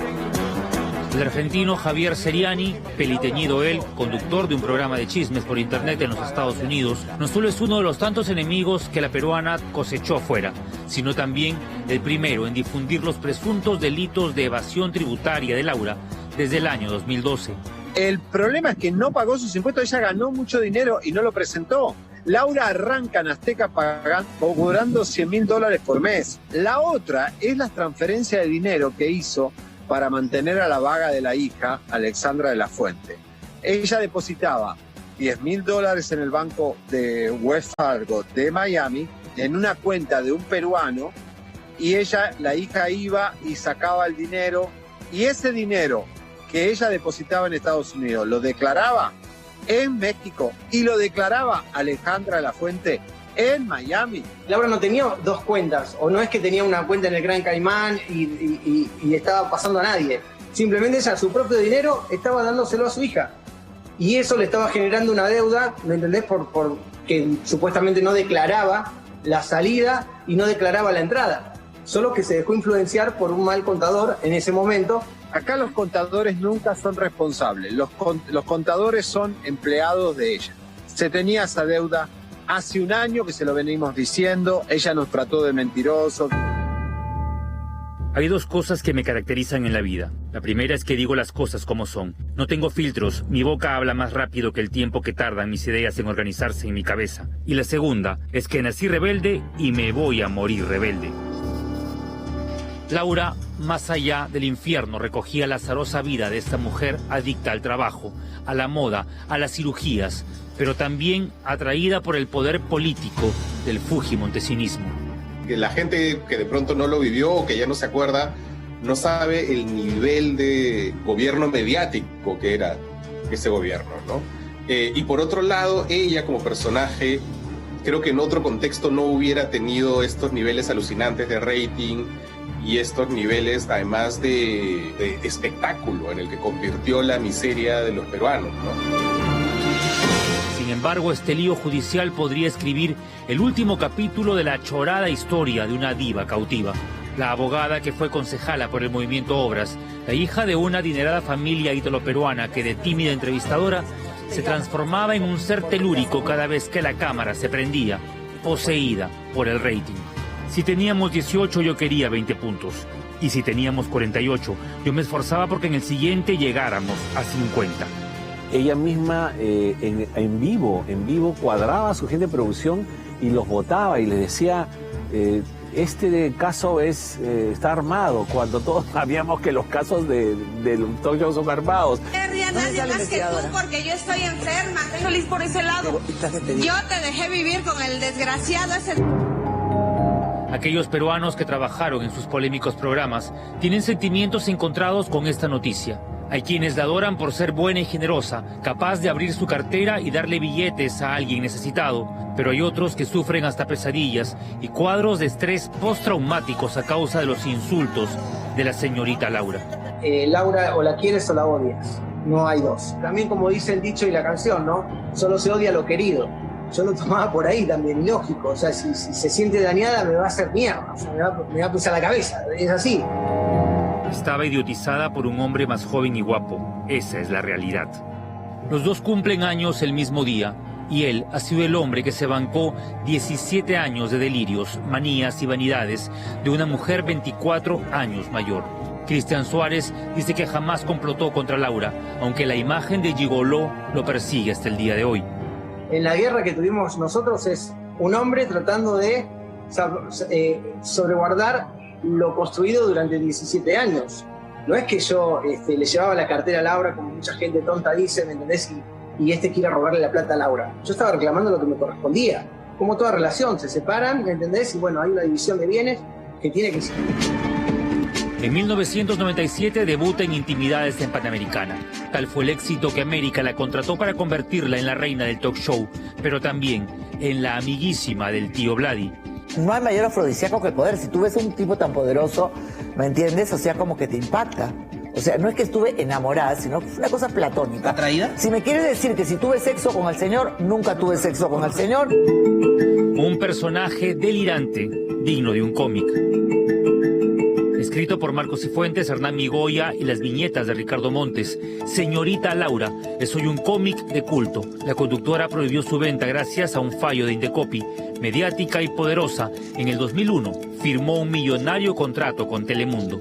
El argentino Javier Seriani, peliteñido él, conductor de un programa de chismes por internet en los Estados Unidos, no solo es uno de los tantos enemigos que la peruana cosechó afuera, sino también el primero en difundir los presuntos delitos de evasión tributaria de Laura desde el año 2012. El problema es que no pagó sus impuestos, ella ganó mucho dinero y no lo presentó. Laura arranca en Azteca cobrando $100.000 por mes. La otra es la transferencia de dinero que hizo para mantener a la vaga de la hija, Alexandra de la Fuente. Ella depositaba $10.000 en el banco de Wells Fargo de Miami, en una cuenta de un peruano, y la hija iba y sacaba el dinero, y ese dinero que ella depositaba en Estados Unidos lo declaraba en México y lo declaraba Alejandra de la Fuente en Miami. Laura no tenía dos cuentas, o no es que tenía una cuenta en el Gran Caimán y estaba pasando a nadie. Simplemente ella, su propio dinero, estaba dándoselo a su hija. Y eso le estaba generando una deuda, ¿me entendés? Porque supuestamente no declaraba la salida y no declaraba la entrada. Solo que se dejó influenciar por un mal contador en ese momento. Acá los contadores nunca son responsables. Los contadores son empleados de ella. Se tenía esa deuda hace un año que se lo venimos diciendo. Ella nos trató de mentirosos. Hay dos cosas que me caracterizan en la vida. La primera es que digo las cosas como son. No tengo filtros, mi boca habla más rápido que el tiempo que tardan mis ideas en organizarse en mi cabeza. Y la segunda es que nací rebelde y me voy a morir rebelde. Laura, más allá del infierno, recogía la azarosa vida de esta mujer adicta al trabajo, a la moda, a las cirugías, pero también atraída por el poder político del fujimontesinismo. Que la gente que de pronto no lo vivió o que ya no se acuerda, no sabe el nivel de gobierno mediático que era ese gobierno, ¿no? Y por otro lado, ella como personaje, creo que en otro contexto no hubiera tenido estos niveles alucinantes de rating y estos niveles además de espectáculo en el que convirtió la miseria de los peruanos, ¿no? Sin embargo, este lío judicial podría escribir el último capítulo de la chorada historia de una diva cautiva. La abogada que fue concejala por el movimiento Obras, la hija de una adinerada familia ítalo-peruana que de tímida entrevistadora se transformaba en un ser telúrico cada vez que la cámara se prendía, poseída por el rating. Si teníamos 18, yo quería 20 puntos. Y si teníamos 48, yo me esforzaba porque en el siguiente llegáramos a 50. Ella misma en vivo cuadraba a su gente de producción y los votaba y les decía, este caso está armado, cuando todos sabíamos que los casos del talk show son armados. Nadie más que tú, porque yo estoy enferma. Estoy feliz por ese lado. Yo te dejé vivir con el desgraciado ese. Aquellos peruanos que trabajaron en sus polémicos programas tienen sentimientos encontrados con esta noticia. Hay quienes la adoran por ser buena y generosa, capaz de abrir su cartera y darle billetes a alguien necesitado. Pero hay otros que sufren hasta pesadillas y cuadros de estrés postraumáticos a causa de los insultos de la señorita Laura. Laura, o la quieres o la odias. No hay dos. También, como dice el dicho y la canción, ¿no? Solo se odia lo querido. Yo lo tomaba por ahí también, lógico. O sea, si se siente dañada, me va a hacer mierda. O sea, me va a pisar la cabeza. Es así. Estaba idiotizada por un hombre más joven y guapo. Esa es la realidad. Los dos cumplen años el mismo día y él ha sido el hombre que se bancó 17 años de delirios, manías y vanidades de una mujer 24 años mayor. Cristian Suárez dice que jamás complotó contra Laura, aunque la imagen de gigoló lo persigue hasta el día de hoy. En la guerra que tuvimos nosotros es un hombre tratando de sobreguardar lo construido durante 17 años. No es que yo le llevaba la cartera a Laura, como mucha gente tonta dice, ¿me entendés? Y quiere robarle la plata a Laura. Yo estaba reclamando lo que me correspondía. Como toda relación, se separan, ¿me entendés? Y bueno, hay una división de bienes que tiene que ser. En 1997 debuta en Intimidades en Panamericana. Tal fue el éxito que América la contrató para convertirla en la reina del talk show, pero también en la amiguísima del tío Vladi. No hay mayor afrodisíaco que el poder. Si tú ves a un tipo tan poderoso, ¿me entiendes? O sea, como que te impacta. O sea, no es que estuve enamorada, sino que fue una cosa platónica. ¿Atraída? Si me quieres decir que si tuve sexo con el señor, nunca tuve sexo con el señor. Un personaje delirante, digno de un cómic. Escrito por Marcos Cifuentes, Hernán Migoya y las viñetas de Ricardo Montes, Señorita Laura es hoy un cómic de culto. La conductora prohibió su venta gracias a un fallo de Indecopi. Mediática y poderosa, en el 2001 firmó un millonario contrato con Telemundo.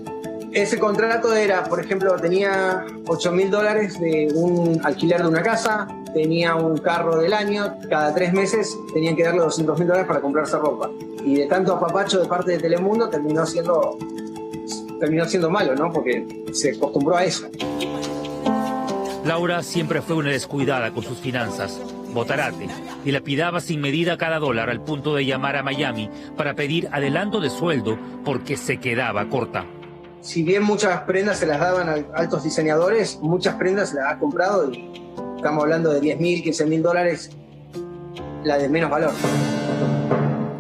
Ese contrato era, por ejemplo, tenía $8.000 de un alquiler de una casa, tenía un carro del año, cada 3 meses tenían que darle $200.000 para comprarse ropa. Y de tanto apapacho de parte de Telemundo terminó siendo malo, ¿no? Porque se acostumbró a eso. Laura siempre fue una descuidada con sus finanzas, botarate, y lapidaba sin medida cada dólar al punto de llamar a Miami para pedir adelanto de sueldo porque se quedaba corta. Si bien muchas prendas se las daban a altos diseñadores, muchas prendas se las ha comprado y estamos hablando de $10.000, $15.000, la de menos valor.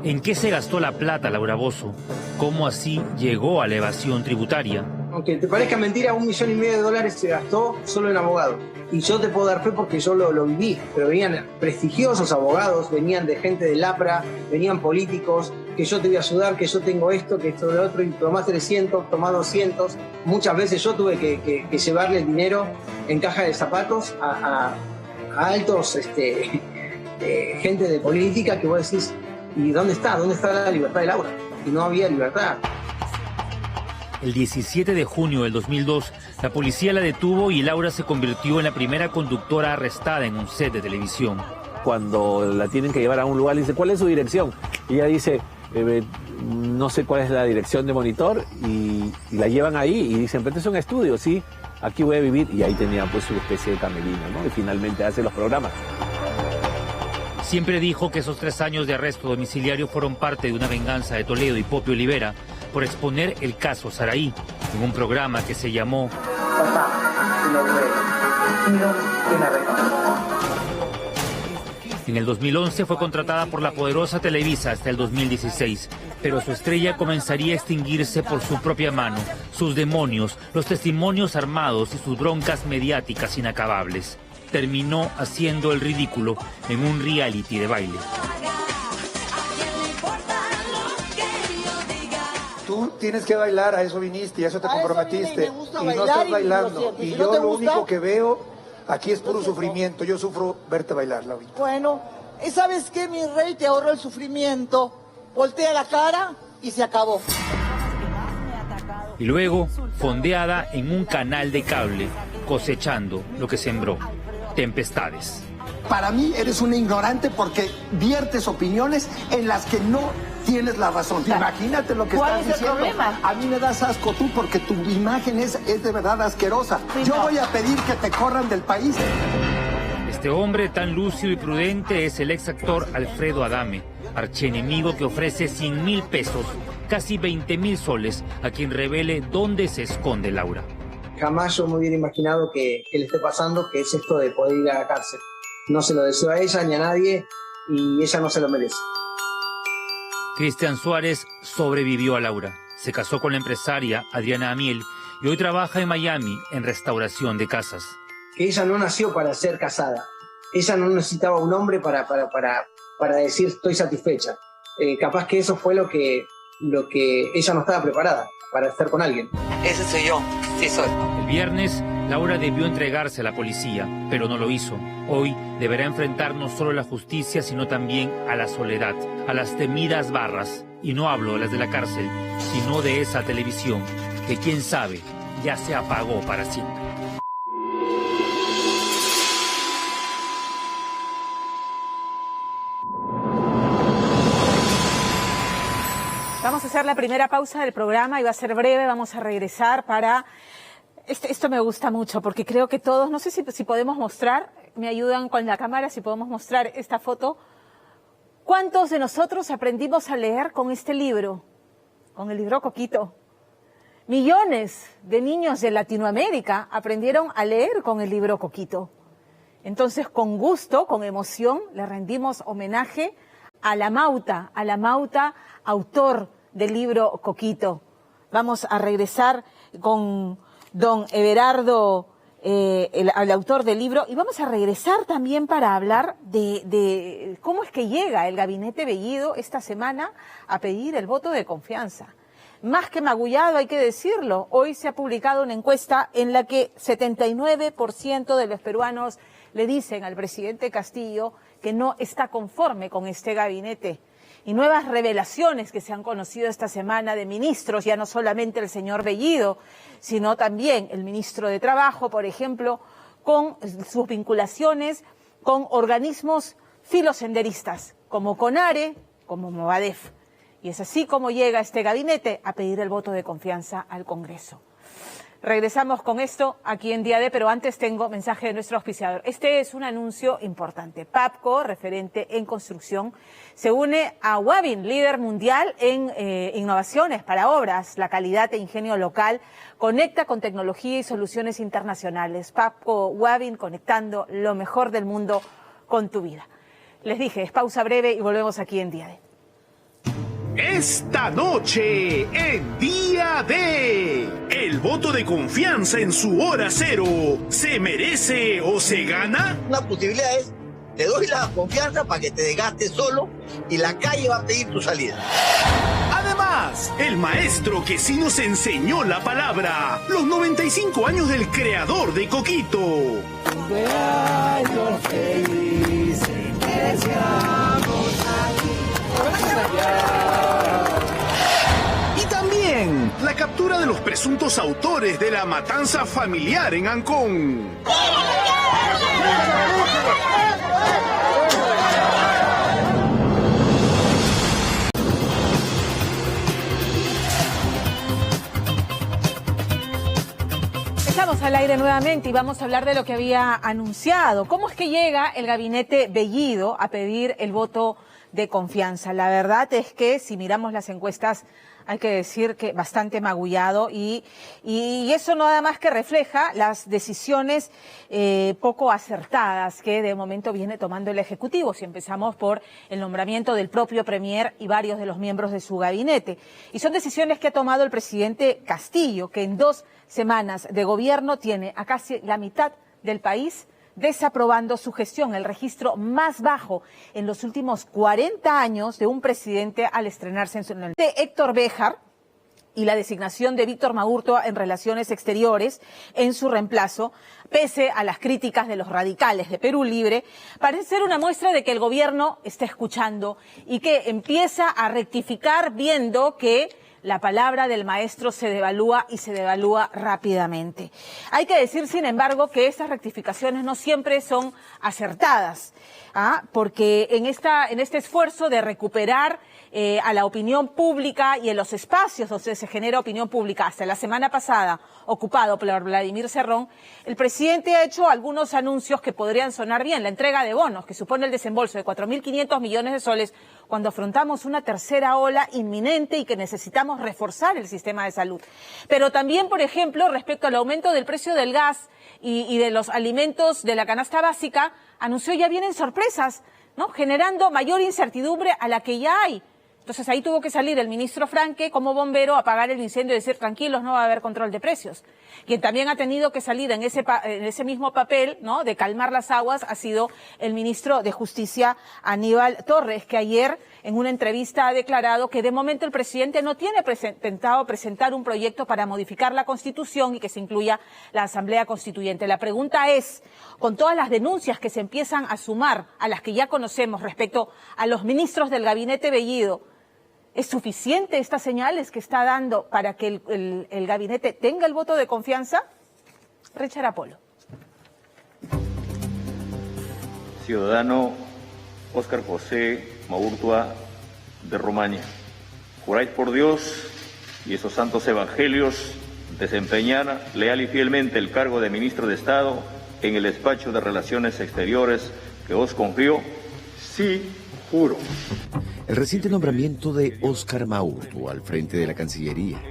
¿En qué se gastó la plata Laura Bozzo? ¿Cómo así llegó a la evasión tributaria? Aunque te parezca mentira, $1,5 millones se gastó solo en abogados. Y yo te puedo dar fe porque yo lo viví, pero venían prestigiosos abogados, venían de gente del APRA, venían políticos, que yo te voy a ayudar, que yo tengo esto, que esto, lo otro, y tomás 300, tomás 200. Muchas veces yo tuve que llevarle el dinero en caja de zapatos a altos gente de política que vos decís, ¿y dónde está? ¿Dónde está la libertad de Laura? Y no había libertad. El 17 de junio del 2002, la policía la detuvo y Laura se convirtió en la primera conductora arrestada en un set de televisión. Cuando la tienen que llevar a un lugar, le dice, ¿cuál es su dirección? Y ella dice, no sé cuál es la dirección de monitor, y la llevan ahí y dicen, pero este es un estudio, sí, aquí voy a vivir. Y ahí tenía pues su especie de camerino, ¿no? Y finalmente hace los programas. Siempre dijo que esos 3 años de arresto domiciliario fueron parte de una venganza de Toledo y Popio Olivera por exponer el caso Saraí en un programa que se llamó En el 2011 fue contratada por la poderosa Televisa hasta el 2016, pero su estrella comenzaría a extinguirse por su propia mano, sus demonios, los testimonios armados y sus broncas mediáticas inacabables. Terminó haciendo el ridículo en un reality de baile. Tú tienes que bailar, a eso viniste y a eso te comprometiste. Y no estás bailando. Y yo lo único que veo aquí es puro sufrimiento. Yo sufro verte bailar, Laurita. Bueno, ¿y sabes qué, mi rey? Te ahorro el sufrimiento. Voltea la cara y se acabó. Y luego, fondeada en un canal de cable, cosechando lo que sembró. Tempestades. Para mí eres una ignorante porque viertes opiniones en las que no tienes la razón. Imagínate lo que estás diciendo. ¿Cuál es el problema? A mí me das asco tú porque tu imagen es de verdad asquerosa. Sí, yo voy a pedir que te corran del país. Este hombre tan lúcido y prudente es el ex actor Alfredo Adame, archienemigo que ofrece 100.000 pesos, casi 20.000 soles, a quien revele dónde se esconde Laura. Jamás yo me hubiera imaginado que le esté pasando, que es esto de poder ir a la cárcel. No se lo deseo a ella ni a nadie y ella no se lo merece. Cristian Suárez sobrevivió a Laura. Se casó con la empresaria Adriana Amiel y hoy trabaja en Miami en restauración de casas. Que ella no nació para ser casada. Ella no necesitaba un hombre para decir estoy satisfecha. Capaz que eso fue lo que ella no estaba preparada para estar con alguien. Ese soy yo, sí soy. El viernes, Laura debió entregarse a la policía, pero no lo hizo. Hoy deberá enfrentar no solo a la justicia, sino también a la soledad, a las temidas barras. Y no hablo de las de la cárcel, sino de esa televisión, que quién sabe, ya se apagó para siempre. Vamos a hacer la primera pausa del programa y va a ser breve, vamos a regresar para... Esto me gusta mucho porque creo que todos, no sé si podemos mostrar, me ayudan con la cámara, si podemos mostrar esta foto. ¿Cuántos de nosotros aprendimos a leer con este libro? Con el libro Coquito. Millones de niños de Latinoamérica aprendieron a leer con el libro Coquito. Entonces, con gusto, con emoción, le rendimos homenaje a la Mauta, autor del libro Coquito. Vamos a regresar con don Everardo, el autor del libro, y vamos a regresar también para hablar de cómo es que llega el Gabinete Bellido esta semana a pedir el voto de confianza. más que magullado, hay que decirlo. Hoy se ha publicado una encuesta en la que 79% de los peruanos le dicen al presidente Castillo que no está conforme con este gabinete. Y nuevas revelaciones que se han conocido esta semana de ministros, ya no solamente el señor Bellido, sino también el ministro de Trabajo, por ejemplo, con sus vinculaciones con organismos filosenderistas, como CONARE, como Movadef. Y es así como llega este gabinete a pedir el voto de confianza al Congreso. Regresamos con esto aquí en Día D, pero antes tengo mensaje de nuestro auspiciador. Este es un anuncio importante. PAPCO, referente en construcción, se une a Wavin, líder mundial en innovaciones para obras. La calidad e ingenio local conecta con tecnología y soluciones internacionales. PAPCO Wavin, conectando lo mejor del mundo con tu vida. Les dije, es pausa breve y volvemos aquí en Día D. Esta noche, en Día D, el voto de confianza en su hora cero, ¿se merece o se gana? Una posibilidad es, te doy la confianza para que te desgastes solo y la calle va a pedir tu salida. Además, el maestro que sí nos enseñó la palabra, los 95 años del creador de Coquito. Cumpleaños feliz, que seamos aquí. Y también la captura de los presuntos autores de la matanza familiar en Ancón. Estamos al aire nuevamente y vamos a hablar de lo que había anunciado. ¿Cómo es que llega el gabinete Bellido a pedir el voto de confianza? La verdad es que si miramos las encuestas hay que decir que bastante magullado y eso nada más que refleja las decisiones poco acertadas que de momento viene tomando el Ejecutivo. Si empezamos por el nombramiento del propio Premier y varios de los miembros de su gabinete. Y son decisiones que ha tomado el presidente Castillo, que en 2 semanas de gobierno tiene a casi la mitad del país desaprobando su gestión, el registro más bajo en los últimos 40 años de un presidente al estrenarse en su de Héctor Béjar y la designación de Víctor Maurtua en Relaciones Exteriores en su reemplazo, pese a las críticas de los radicales de Perú Libre, parece ser una muestra de que el gobierno está escuchando y que empieza a rectificar viendo que la palabra del maestro se devalúa y se devalúa rápidamente. Hay que decir, sin embargo, que estas rectificaciones no siempre son acertadas, porque en este esfuerzo de recuperar a la opinión pública y en los espacios donde se genera opinión pública, hasta la semana pasada ocupado por Vladimir Cerrón, el presidente ha hecho algunos anuncios que podrían sonar bien. La entrega de bonos, que supone el desembolso de 4.500 millones de soles cuando afrontamos una tercera ola inminente y que necesitamos reforzar el sistema de salud. Pero también, por ejemplo, respecto al aumento del precio del gas y de los alimentos de la canasta básica, anunció ya vienen sorpresas, ¿no?, generando mayor incertidumbre a la que ya hay. Entonces ahí tuvo que salir el ministro Franque como bombero a apagar el incendio y decir tranquilos, no va a haber control de precios. Quien también ha tenido que salir en ese mismo papel, ¿no?, de calmar las aguas ha sido el ministro de Justicia Aníbal Torres, que ayer en una entrevista ha declarado que de momento el presidente no tiene intentado presentar un proyecto para modificar la Constitución y que se incluya la Asamblea Constituyente. La pregunta es, con todas las denuncias que se empiezan a sumar a las que ya conocemos respecto a los ministros del gabinete Bellido, ¿es suficiente estas señales que está dando para que el gabinete tenga el voto de confianza? Richard Apolo. Ciudadano Óscar José Maurtua de Romaña, juráis por Dios y esos santos evangelios desempeñar leal y fielmente el cargo de ministro de Estado en el despacho de Relaciones Exteriores que os confío. Sí, juro. El reciente nombramiento de Óscar Maurtua al frente de la Cancillería,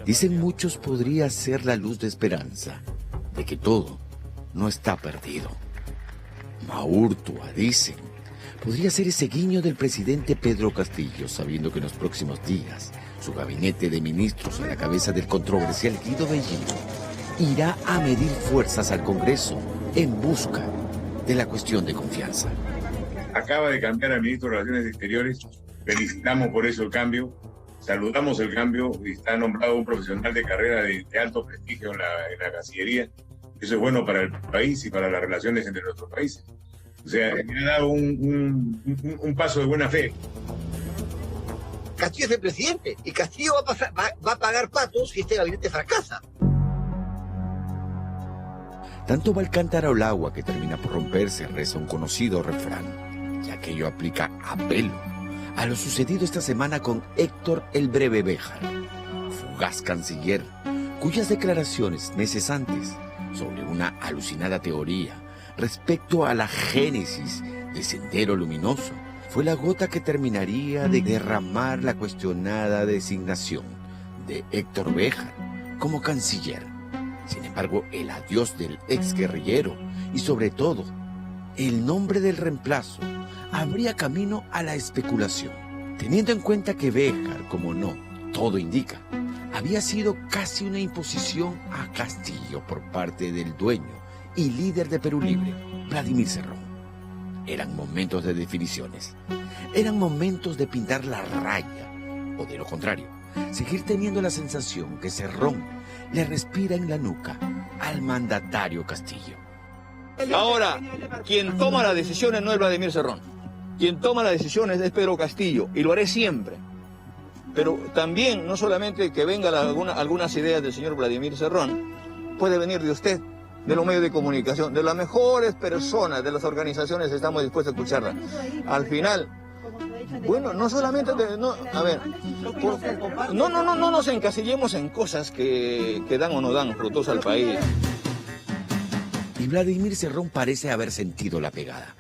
dicen muchos, podría ser la luz de esperanza de que todo no está perdido. Maurtua, dicen, podría ser ese guiño del presidente Pedro Castillo, sabiendo que en los próximos días su gabinete de ministros a la cabeza del controversial Guido Bellido irá a medir fuerzas al Congreso en busca de la cuestión de confianza. Acaba de cambiar al ministro de Relaciones Exteriores, felicitamos por eso el cambio. saludamos el cambio y está nombrado un profesional de carrera de alto prestigio en la Cancillería. Eso es bueno para el país y para las relaciones entre nuestros países. O sea, me ha dado un paso de buena fe. Castillo es el presidente y Castillo va a pagar patos si este gabinete fracasa. Tanto va el cántaro al agua que termina por romperse, reza un conocido refrán, y aquello aplica a pelo a lo sucedido esta semana con Héctor el Breve Béjar, fugaz canciller, cuyas declaraciones meses antes sobre una alucinada teoría respecto a la génesis de Sendero Luminoso fue la gota que terminaría de derramar la cuestionada designación de Héctor Béjar como canciller. Sin embargo, el adiós del exguerrillero y sobre todo el nombre del reemplazo habría camino a la especulación, teniendo en cuenta que Béjar, como no, todo indica, había sido casi una imposición a Castillo por parte del dueño y líder de Perú Libre, Vladimir Cerrón. Eran momentos de definiciones, eran momentos de pintar la raya, o de lo contrario, seguir teniendo la sensación que Cerrón le respira en la nuca al mandatario Castillo. Ahora, quien toma las decisiones no es Vladimir Cerrón, quien toma las decisiones es Pedro Castillo, y lo haré siempre. Pero también, no solamente que vengan algunas ideas del señor Vladimir Cerrón, puede venir de usted, de los medios de comunicación, de las mejores personas, de las organizaciones, estamos dispuestos a escucharlas. Al final, bueno, no solamente, no nos encasillemos en cosas que dan o no dan frutos al país. Y Vladimir Cerrón parece haber sentido la pegada.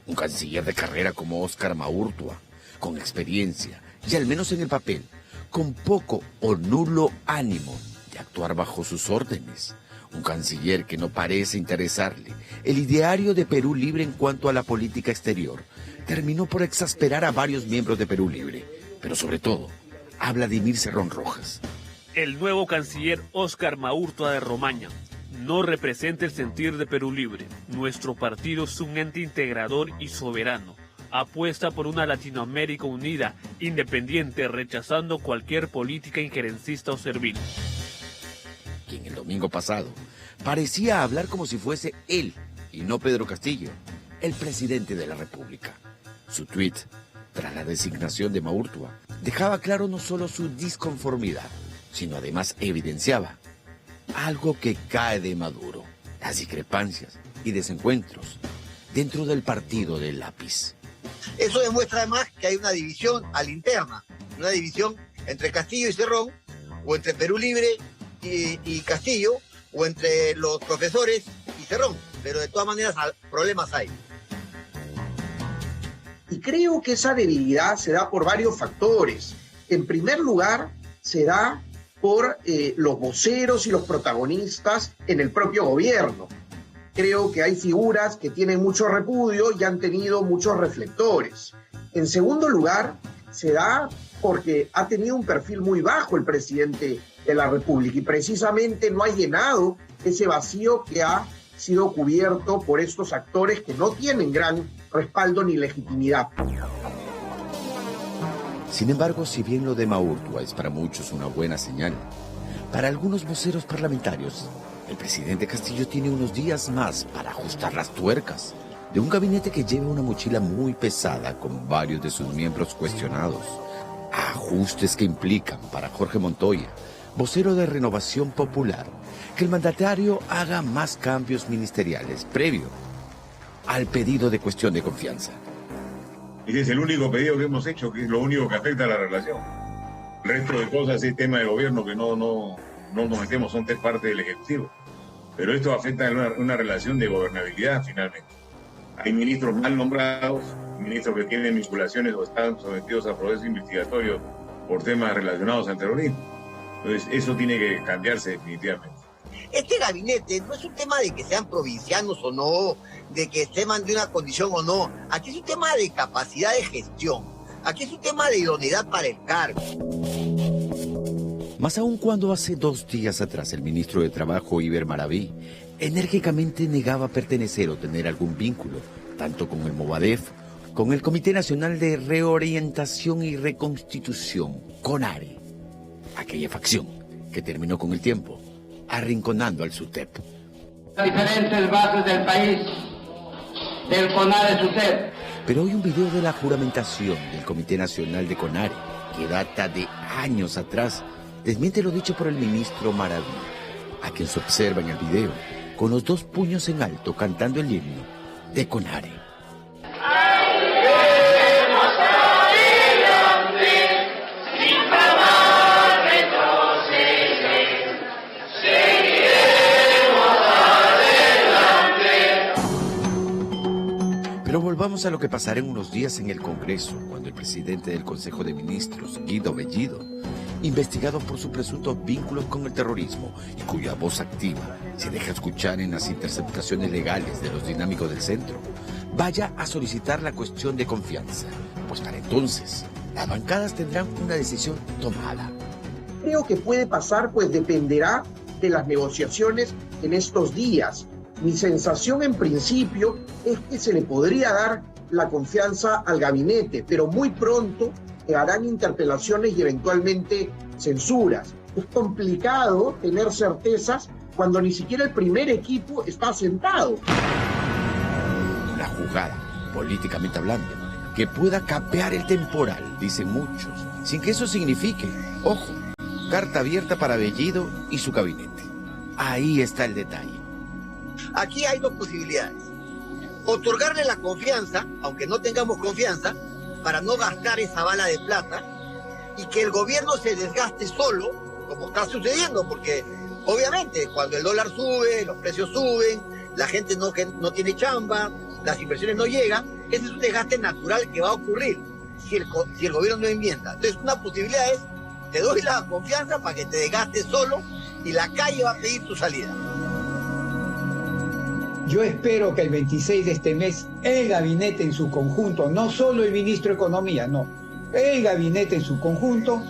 Un canciller de carrera como Óscar Maurtua, con experiencia y al menos en el papel, con poco o nulo ánimo de actuar bajo sus órdenes. Un canciller que no parece interesarle el ideario de Perú Libre en cuanto a la política exterior, terminó por exasperar a varios miembros de Perú Libre, pero sobre todo a Vladimir Cerrón Rojas. El nuevo canciller Óscar Maurtua de Romaña no representa el sentir de Perú Libre. Nuestro partido es un ente integrador y soberano. Apuesta por una Latinoamérica unida, independiente, rechazando cualquier política injerencista o servil. Quien el domingo pasado parecía hablar como si fuese él, y no Pedro Castillo, el presidente de la República. Su tuit, tras la designación de Maurtua, dejaba claro no solo su disconformidad, sino además evidenciaba algo que cae de Maduro: las discrepancias y desencuentros dentro del partido del lápiz. Eso demuestra además que hay una división a la interna, una división entre Castillo y Cerrón, o entre Perú Libre y Castillo, o entre los profesores y Cerrón, pero de todas maneras problemas hay. Y creo que esa debilidad se da por varios factores. En primer lugar, se da por los voceros y los protagonistas en el propio gobierno. Creo que hay figuras que tienen mucho repudio y han tenido muchos reflectores. En segundo lugar, se da porque ha tenido un perfil muy bajo el presidente de la República y precisamente no ha llenado ese vacío que ha sido cubierto por estos actores que no tienen gran respaldo ni legitimidad. Sin embargo, si bien lo de Maurtua es para muchos una buena señal, para algunos voceros parlamentarios, el presidente Castillo tiene unos días más para ajustar las tuercas de un gabinete que lleva una mochila muy pesada con varios de sus miembros cuestionados. Ajustes que implican para Jorge Montoya, vocero de Renovación Popular, que el mandatario haga más cambios ministeriales previo al pedido de cuestión de confianza. Ese es el único pedido que hemos hecho, que es lo único que afecta a la relación. El resto de cosas es tema de gobierno que no nos metemos, son parte del Ejecutivo. Pero esto afecta a una relación de gobernabilidad finalmente. Hay ministros mal nombrados, ministros que tienen vinculaciones o están sometidos a procesos investigatorios por temas relacionados al terrorismo. Entonces eso tiene que cambiarse definitivamente. Este gabinete no es un tema de que sean provincianos o no, de que estén de una condición o no. Aquí es un tema de capacidad de gestión. Aquí es un tema de idoneidad para el cargo. Más aún cuando hace 2 días atrás el ministro de Trabajo, Iber Maraví, enérgicamente negaba pertenecer o tener algún vínculo, tanto con el Movadef con el Comité Nacional de Reorientación y Reconstitución, CONARE, aquella facción que terminó con el tiempo arrinconando al SUTEP. Diferentes bases del país, del CONARE-SUTEP. Pero hoy un video de la juramentación del Comité Nacional de CONARE, que data de años atrás, desmiente lo dicho por el ministro Maraví, a quien se observa en el video con los dos puños en alto cantando el himno de CONARE. Pero volvamos a lo que pasará en unos días en el Congreso, cuando el presidente del Consejo de Ministros, Guido Bellido, investigado por sus presuntos vínculos con el terrorismo y cuya voz activa se deja escuchar en las interceptaciones legales de los dinámicos del centro, vaya a solicitar la cuestión de confianza, pues para entonces las bancadas tendrán una decisión tomada. Creo que puede pasar, pues dependerá de las negociaciones en estos días. Mi sensación en principio es que se le podría dar la confianza al gabinete, pero muy pronto harán interpelaciones y eventualmente censuras. Es complicado tener certezas cuando ni siquiera el primer equipo está sentado. Una jugada, políticamente hablando, que pueda capear el temporal, dicen muchos, sin que eso signifique, ojo, carta abierta para Bellido y su gabinete. Ahí está el detalle. Aquí hay dos posibilidades. Otorgarle la confianza, aunque no tengamos confianza, para no gastar esa bala de plata y que el gobierno se desgaste solo, como está sucediendo, porque obviamente cuando el dólar sube, los precios suben, la gente no tiene chamba, las inversiones no llegan, ese es un desgaste natural que va a ocurrir si el gobierno no enmienda. Entonces una posibilidad es, te doy la confianza para que te desgastes solo y la calle va a pedir tu salida. Yo espero que el 26 de este mes el gabinete en su conjunto, no solo el ministro de Economía, no, el gabinete en su conjunto,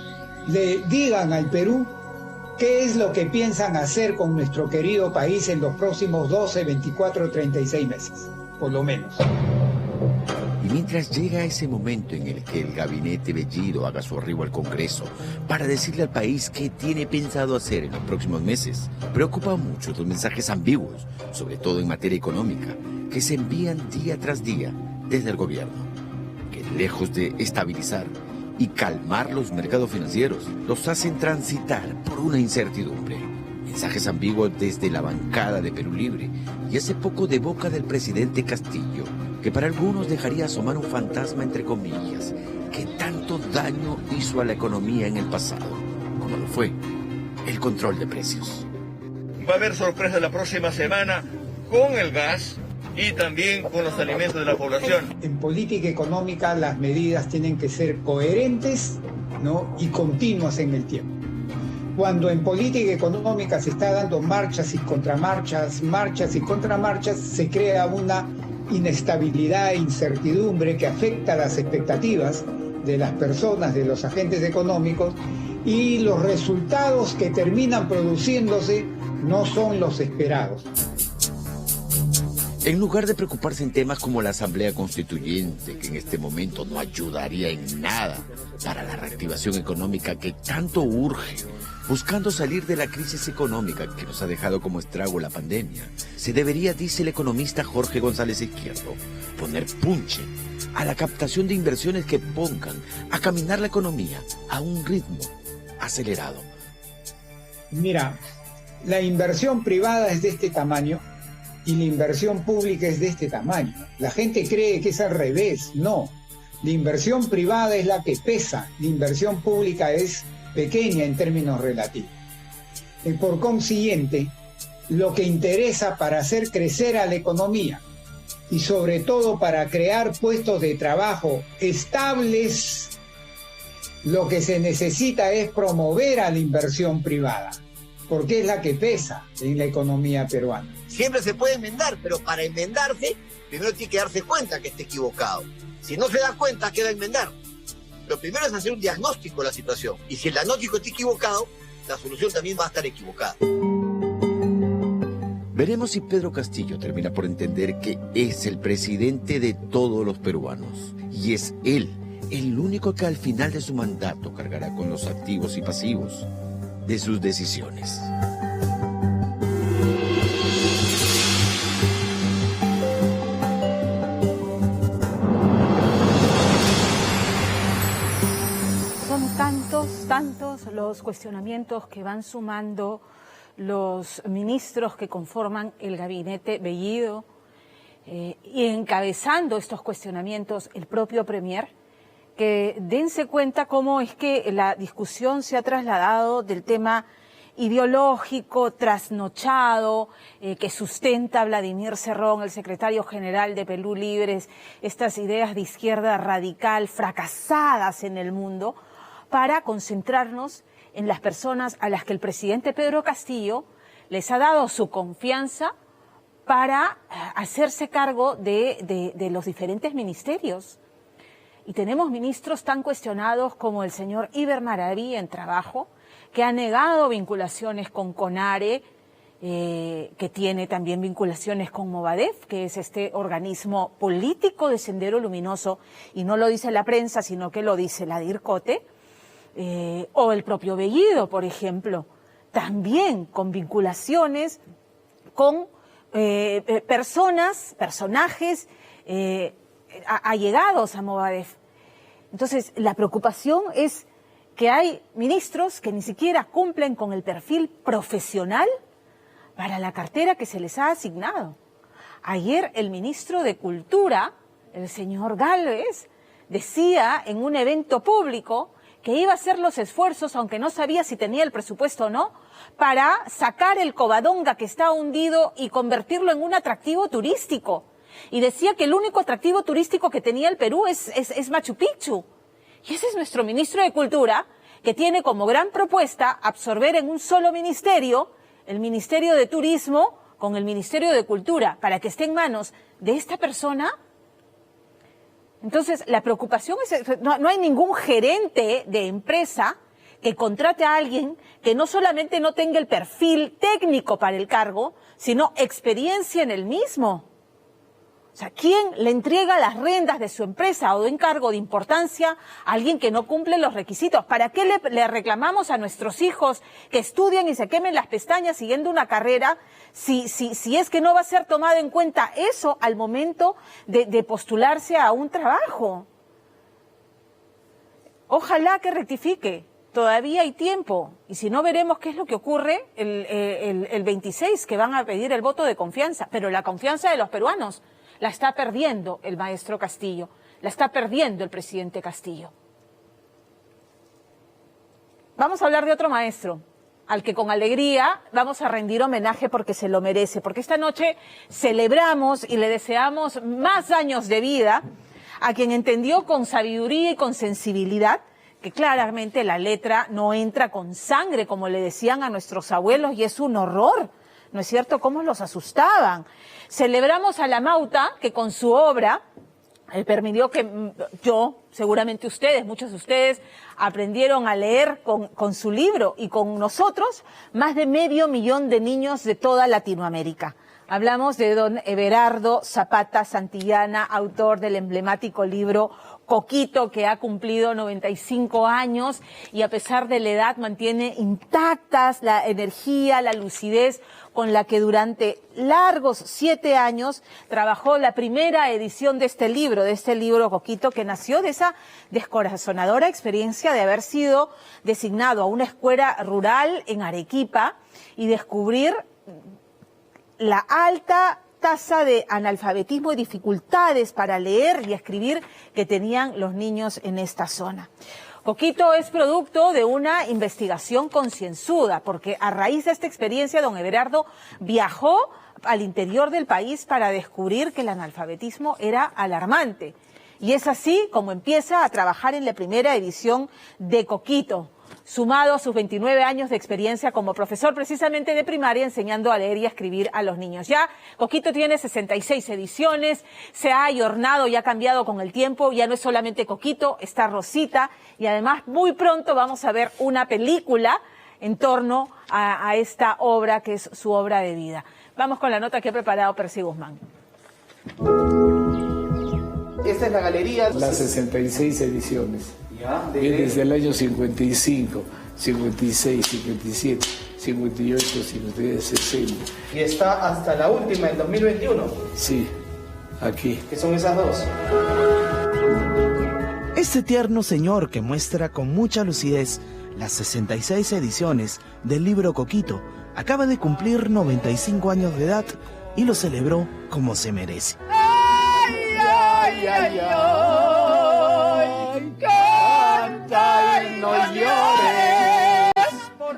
le digan al Perú qué es lo que piensan hacer con nuestro querido país en los próximos 12, 24, 36 meses, por lo menos. Y mientras llega ese momento en el que el gabinete Bellido haga su arribo al Congreso para decirle al país qué tiene pensado hacer en los próximos meses, preocupan mucho los mensajes ambiguos, sobre todo en materia económica, que se envían día tras día desde el gobierno, que lejos de estabilizar y calmar los mercados financieros, los hacen transitar por una incertidumbre. Mensajes ambiguos desde la bancada de Perú Libre y hace poco de boca del presidente Castillo, que para algunos dejaría asomar un fantasma entre comillas, que tanto daño hizo a la economía en el pasado, como lo fue el control de precios. Va a haber sorpresa la próxima semana con el gas y también con los alimentos de la población. En política económica las medidas tienen que ser coherentes, ¿no?, y continuas en el tiempo. Cuando en política económica se está dando marchas y contramarchas, se crea una inestabilidad e incertidumbre que afecta a las expectativas de las personas, de los agentes económicos, y los resultados que terminan produciéndose no son los esperados. En lugar de preocuparse en temas como la Asamblea Constituyente, que en este momento no ayudaría en nada para la reactivación económica que tanto urge, buscando salir de la crisis económica que nos ha dejado como estrago la pandemia, se debería, dice el economista Jorge González Izquierdo, poner punche a la captación de inversiones que pongan a caminar la economía a un ritmo acelerado. Mira, la inversión privada es de este tamaño y la inversión pública es de este tamaño. La gente cree que es al revés. No, la inversión privada es la que pesa, la inversión pública es pequeña en términos relativos. Y por consiguiente, lo que interesa para hacer crecer a la economía y sobre todo para crear puestos de trabajo estables, lo que se necesita es promover a la inversión privada, porque es la que pesa en la economía peruana. Siempre se puede enmendar, pero para enmendarse, primero tiene que darse cuenta que está equivocado. Si no se da cuenta, ¿qué va a enmendar? Lo primero es hacer un diagnóstico de la situación. Y si el diagnóstico está equivocado, la solución también va a estar equivocada. Veremos si Pedro Castillo termina por entender que es el presidente de todos los peruanos. Y es él el único que al final de su mandato cargará con los activos y pasivos de sus decisiones. Son tantos los cuestionamientos que van sumando los ministros que conforman el gabinete Bellido y encabezando estos cuestionamientos el propio Premier, que dense cuenta cómo es que la discusión se ha trasladado del tema ideológico, trasnochado, que sustenta Vladimir Cerrón, el secretario general de Perú Libres, estas ideas de izquierda radical fracasadas en el mundo, para concentrarnos en las personas a las que el presidente Pedro Castillo les ha dado su confianza para hacerse cargo de los diferentes ministerios. Y tenemos ministros tan cuestionados como el señor Iber Maraví en Trabajo, que ha negado vinculaciones con CONARE, que tiene también vinculaciones con Movadef, que es este organismo político de Sendero Luminoso, y no lo dice la prensa, sino que lo dice la DIRCOTE, o el propio Bellido, por ejemplo, también con vinculaciones con personajes allegados a Movadef. Entonces, la preocupación es que hay ministros que ni siquiera cumplen con el perfil profesional para la cartera que se les ha asignado. Ayer el ministro de Cultura, el señor Gálvez, decía en un evento público que iba a hacer los esfuerzos, aunque no sabía si tenía el presupuesto o no, para sacar el Covadonga que está hundido y convertirlo en un atractivo turístico. Y decía que el único atractivo turístico que tenía el Perú es Machu Picchu. Y ese es nuestro ministro de Cultura, que tiene como gran propuesta absorber en un solo ministerio, el Ministerio de Turismo con el Ministerio de Cultura, para que esté en manos de esta persona. Entonces, la preocupación es, no hay ningún gerente de empresa que contrate a alguien que no solamente no tenga el perfil técnico para el cargo, sino experiencia en el mismo. O sea, ¿quién le entrega las riendas de su empresa o de encargo de importancia a alguien que no cumple los requisitos? ¿Para qué le reclamamos a nuestros hijos que estudien y se quemen las pestañas siguiendo una carrera si es que no va a ser tomado en cuenta eso al momento de postularse a un trabajo? Ojalá que rectifique. Todavía hay tiempo. Y si no, veremos qué es lo que ocurre el 26, que van a pedir el voto de confianza. Pero la confianza de los peruanos la está perdiendo el maestro Castillo, la está perdiendo el presidente Castillo. Vamos a hablar de otro maestro, al que con alegría vamos a rendir homenaje porque se lo merece, porque esta noche celebramos y le deseamos más años de vida a quien entendió con sabiduría y con sensibilidad que claramente la letra no entra con sangre, como le decían a nuestros abuelos, y es un horror. ¿No es cierto? ¿Cómo los asustaban? Celebramos a la Mauta, que con su obra permitió que yo, seguramente ustedes, muchos de ustedes, aprendieron a leer con su libro, y con nosotros, más de 500.000 de niños de toda Latinoamérica. Hablamos de don Everardo Zapata Santillana, autor del emblemático libro Coquito, que ha cumplido 95 años y a pesar de la edad mantiene intactas la energía, la lucidez con la que durante largos 7 años trabajó la primera edición de este libro Coquito, que nació de esa descorazonadora experiencia de haber sido designado a una escuela rural en Arequipa y descubrir la alta tasa de analfabetismo y dificultades para leer y escribir que tenían los niños en esta zona. Coquito es producto de una investigación concienzuda, porque a raíz de esta experiencia don Everardo viajó al interior del país para descubrir que el analfabetismo era alarmante. Y es así como empieza a trabajar en la primera edición de Coquito, sumado a sus 29 años de experiencia como profesor precisamente de primaria, enseñando a leer y a escribir a los niños. Ya Coquito tiene 66 ediciones, se ha ayornado y ha cambiado con el tiempo, ya no es solamente Coquito, está Rosita, y además muy pronto vamos a ver una película en torno a esta obra que es su obra de vida. Vamos con la nota que ha preparado Percy Guzmán. Esta es la galería. Las 66 ediciones. Ya, desde el año 55, 56, 57, 58, 59, 60. Y está hasta la última, en 2021. Sí, aquí. Que son esas dos. Este tierno señor que muestra con mucha lucidez las 66 ediciones del libro Coquito acaba de cumplir 95 años de edad y lo celebró como se merece. Ay, ay, ay, ay, canta y no llores.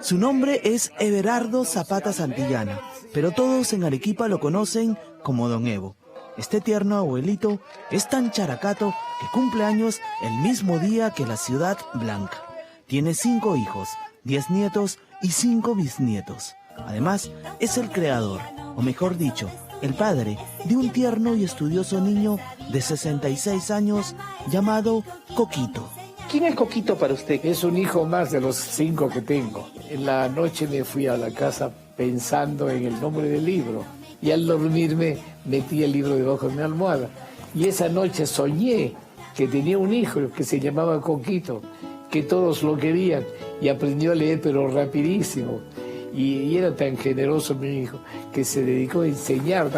Su nombre es Everardo Zapata Santillana, pero todos en Arequipa lo conocen como Don Evo. Este tierno abuelito es tan characato que cumple años el mismo día que la Ciudad Blanca. Tiene 5 hijos, 10 nietos y 5 bisnietos. Además, es el creador, o mejor dicho, el padre de un tierno y estudioso niño de 66 años llamado Coquito. ¿Quién es Coquito para usted? Es un hijo más de los 5 que tengo. En la noche me fui a la casa pensando en el nombre del libro. Y al dormirme metí el libro debajo de mi almohada. Y esa noche soñé que tenía un hijo que se llamaba Coquito, que todos lo querían y aprendió a leer pero rapidísimo. Y era tan generoso mi hijo que se dedicó a enseñar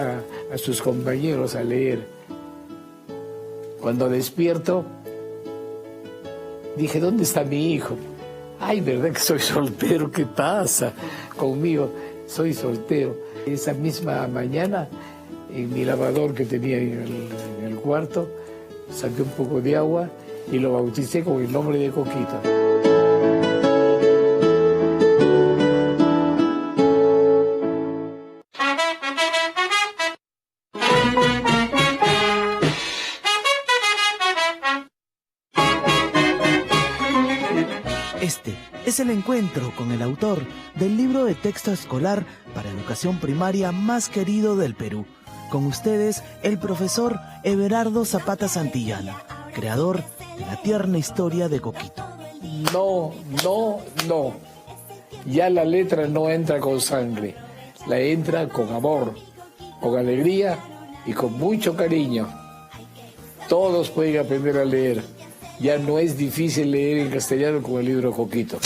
a sus compañeros a leer. Cuando despierto, dije, ¿dónde está mi hijo? Ay, ¿verdad que soy soltero? ¿Qué pasa conmigo? Soy soltero. Esa misma mañana, en mi lavador que tenía en el cuarto, saqué un poco de agua y lo bauticé con el nombre de Coquito. Este es el encuentro con el autor del libro de texto escolar para educación primaria más querido del Perú. Con ustedes, el profesor Everardo Zapata Santillana, creador de la tierna historia de Coquito. No, no, no. Ya la letra no entra con sangre, la entra con amor, con alegría y con mucho cariño. Todos pueden aprender a leer. Ya no es difícil leer en castellano con el libro Coquito.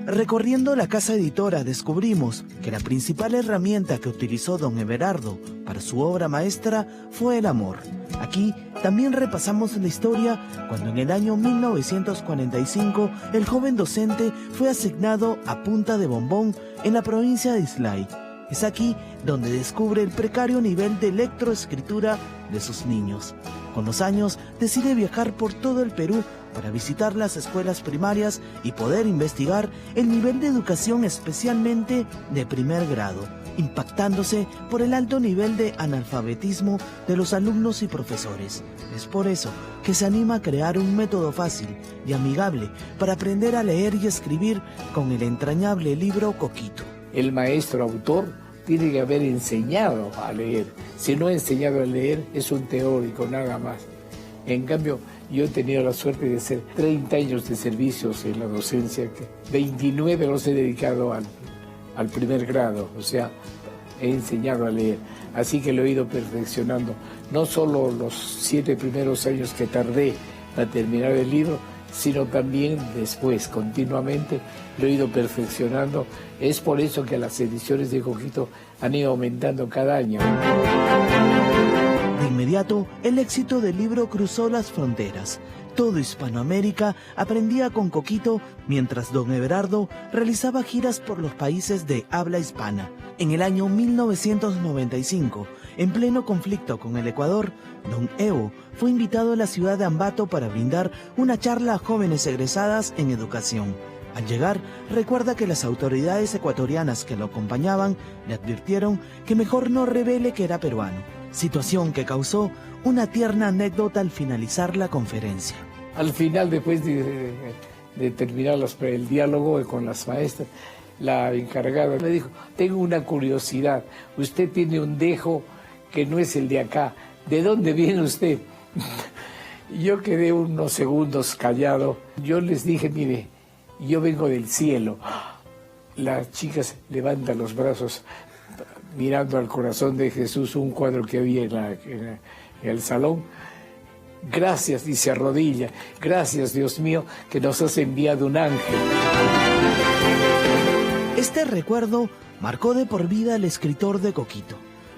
Recorriendo la casa editora descubrimos que la principal herramienta que utilizó don Everardo para su obra maestra fue el amor. Aquí también repasamos la historia cuando en el año 1945 el joven docente fue asignado a Punta de Bombón en la provincia de Islay. Es aquí donde descubre el precario nivel de lectoescritura de sus niños. Con los años decide viajar por todo el Perú para visitar las escuelas primarias y poder investigar el nivel de educación especialmente de primer grado, impactándose por el alto nivel de analfabetismo de los alumnos y profesores. Es por eso que se anima a crear un método fácil y amigable para aprender a leer y escribir con el entrañable libro Coquito. El maestro autor tiene que haber enseñado a leer. Si no ha enseñado a leer, es un teórico, nada más. En cambio, yo he tenido la suerte de hacer 30 años de servicios en la docencia, 29 los he dedicado al primer grado, o sea, he enseñado a leer. Así que lo he ido perfeccionando, no solo los 7 primeros años que tardé para terminar el libro, sino también después, continuamente, lo he ido perfeccionando. Es por eso que las ediciones de Coquito han ido aumentando cada año. De inmediato, el éxito del libro cruzó las fronteras. Todo Hispanoamérica aprendía con Coquito, mientras don Everardo realizaba giras por los países de habla hispana. En el año 1995, en pleno conflicto con el Ecuador, don Evo fue invitado a la ciudad de Ambato para brindar una charla a jóvenes egresadas en educación. Al llegar, recuerda que las autoridades ecuatorianas que lo acompañaban le advirtieron que mejor no revele que era peruano, situación que causó una tierna anécdota al finalizar la conferencia. Al final, después de terminar el diálogo con las maestras, la encargada me dijo, tengo una curiosidad, usted tiene un dejo que no es el de acá, ¿de dónde viene usted? Yo quedé unos segundos callado, yo les dije, mire, yo vengo del cielo. las chicas levantan los brazos mirando al corazón de Jesús, un cuadro que había en el salón. Gracias, y se arrodilla. Gracias, Dios mío, que nos has enviado un ángel. Este recuerdo marcó de por vida al escritor de Coquito.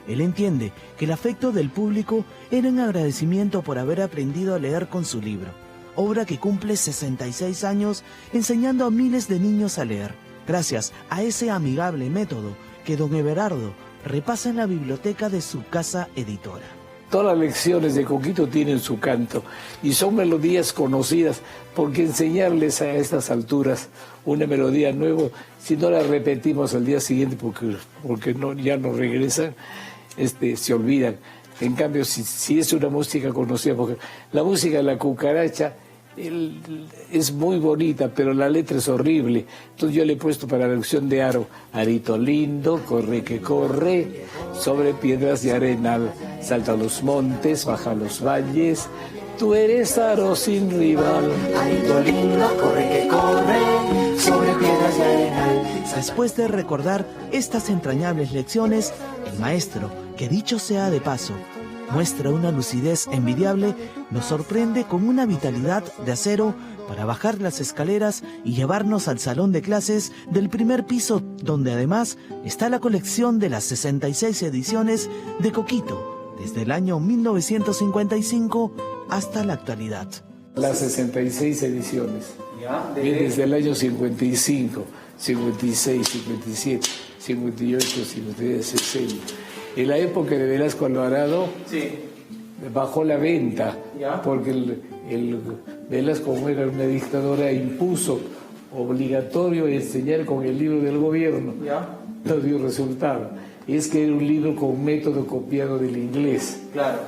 Él entiende que el afecto del público era en agradecimiento por haber aprendido a leer con su libro, obra que cumple 66 años enseñando a miles de niños a leer, gracias a ese amigable método que don Everardo repasa en la biblioteca de su casa editora. Todas las lecciones de Coquito tienen su canto y son melodías conocidas, porque enseñarles a estas alturas una melodía nueva, si no la repetimos al día siguiente porque no, ya no regresan, se olvidan. En cambio, si es una música conocida, porque la música de la cucaracha es muy bonita, pero la letra es horrible. Entonces yo le he puesto para la lección de Aro: arito lindo, corre que corre, sobre piedras de arenal, salta a los montes, baja a los valles, tú eres aro sin rival. Arito lindo, corre que corre, sobre piedras de arenal. Después de recordar estas entrañables lecciones, el maestro, que dicho sea de paso, muestra una lucidez envidiable, nos sorprende con una vitalidad de acero para bajar las escaleras y llevarnos al salón de clases del primer piso, donde además está la colección de las 66 ediciones de Coquito, desde el año 1955 hasta la actualidad. Las 66 ediciones, desde el año 55, 56, 57, 58, 59, 60. En la época de Velasco Alvarado, bajó la venta, porque el Velasco, como era una dictadura, impuso obligatorio enseñar con el libro del gobierno. No dio resultado. Es que era un libro con método copiado del inglés. Claro.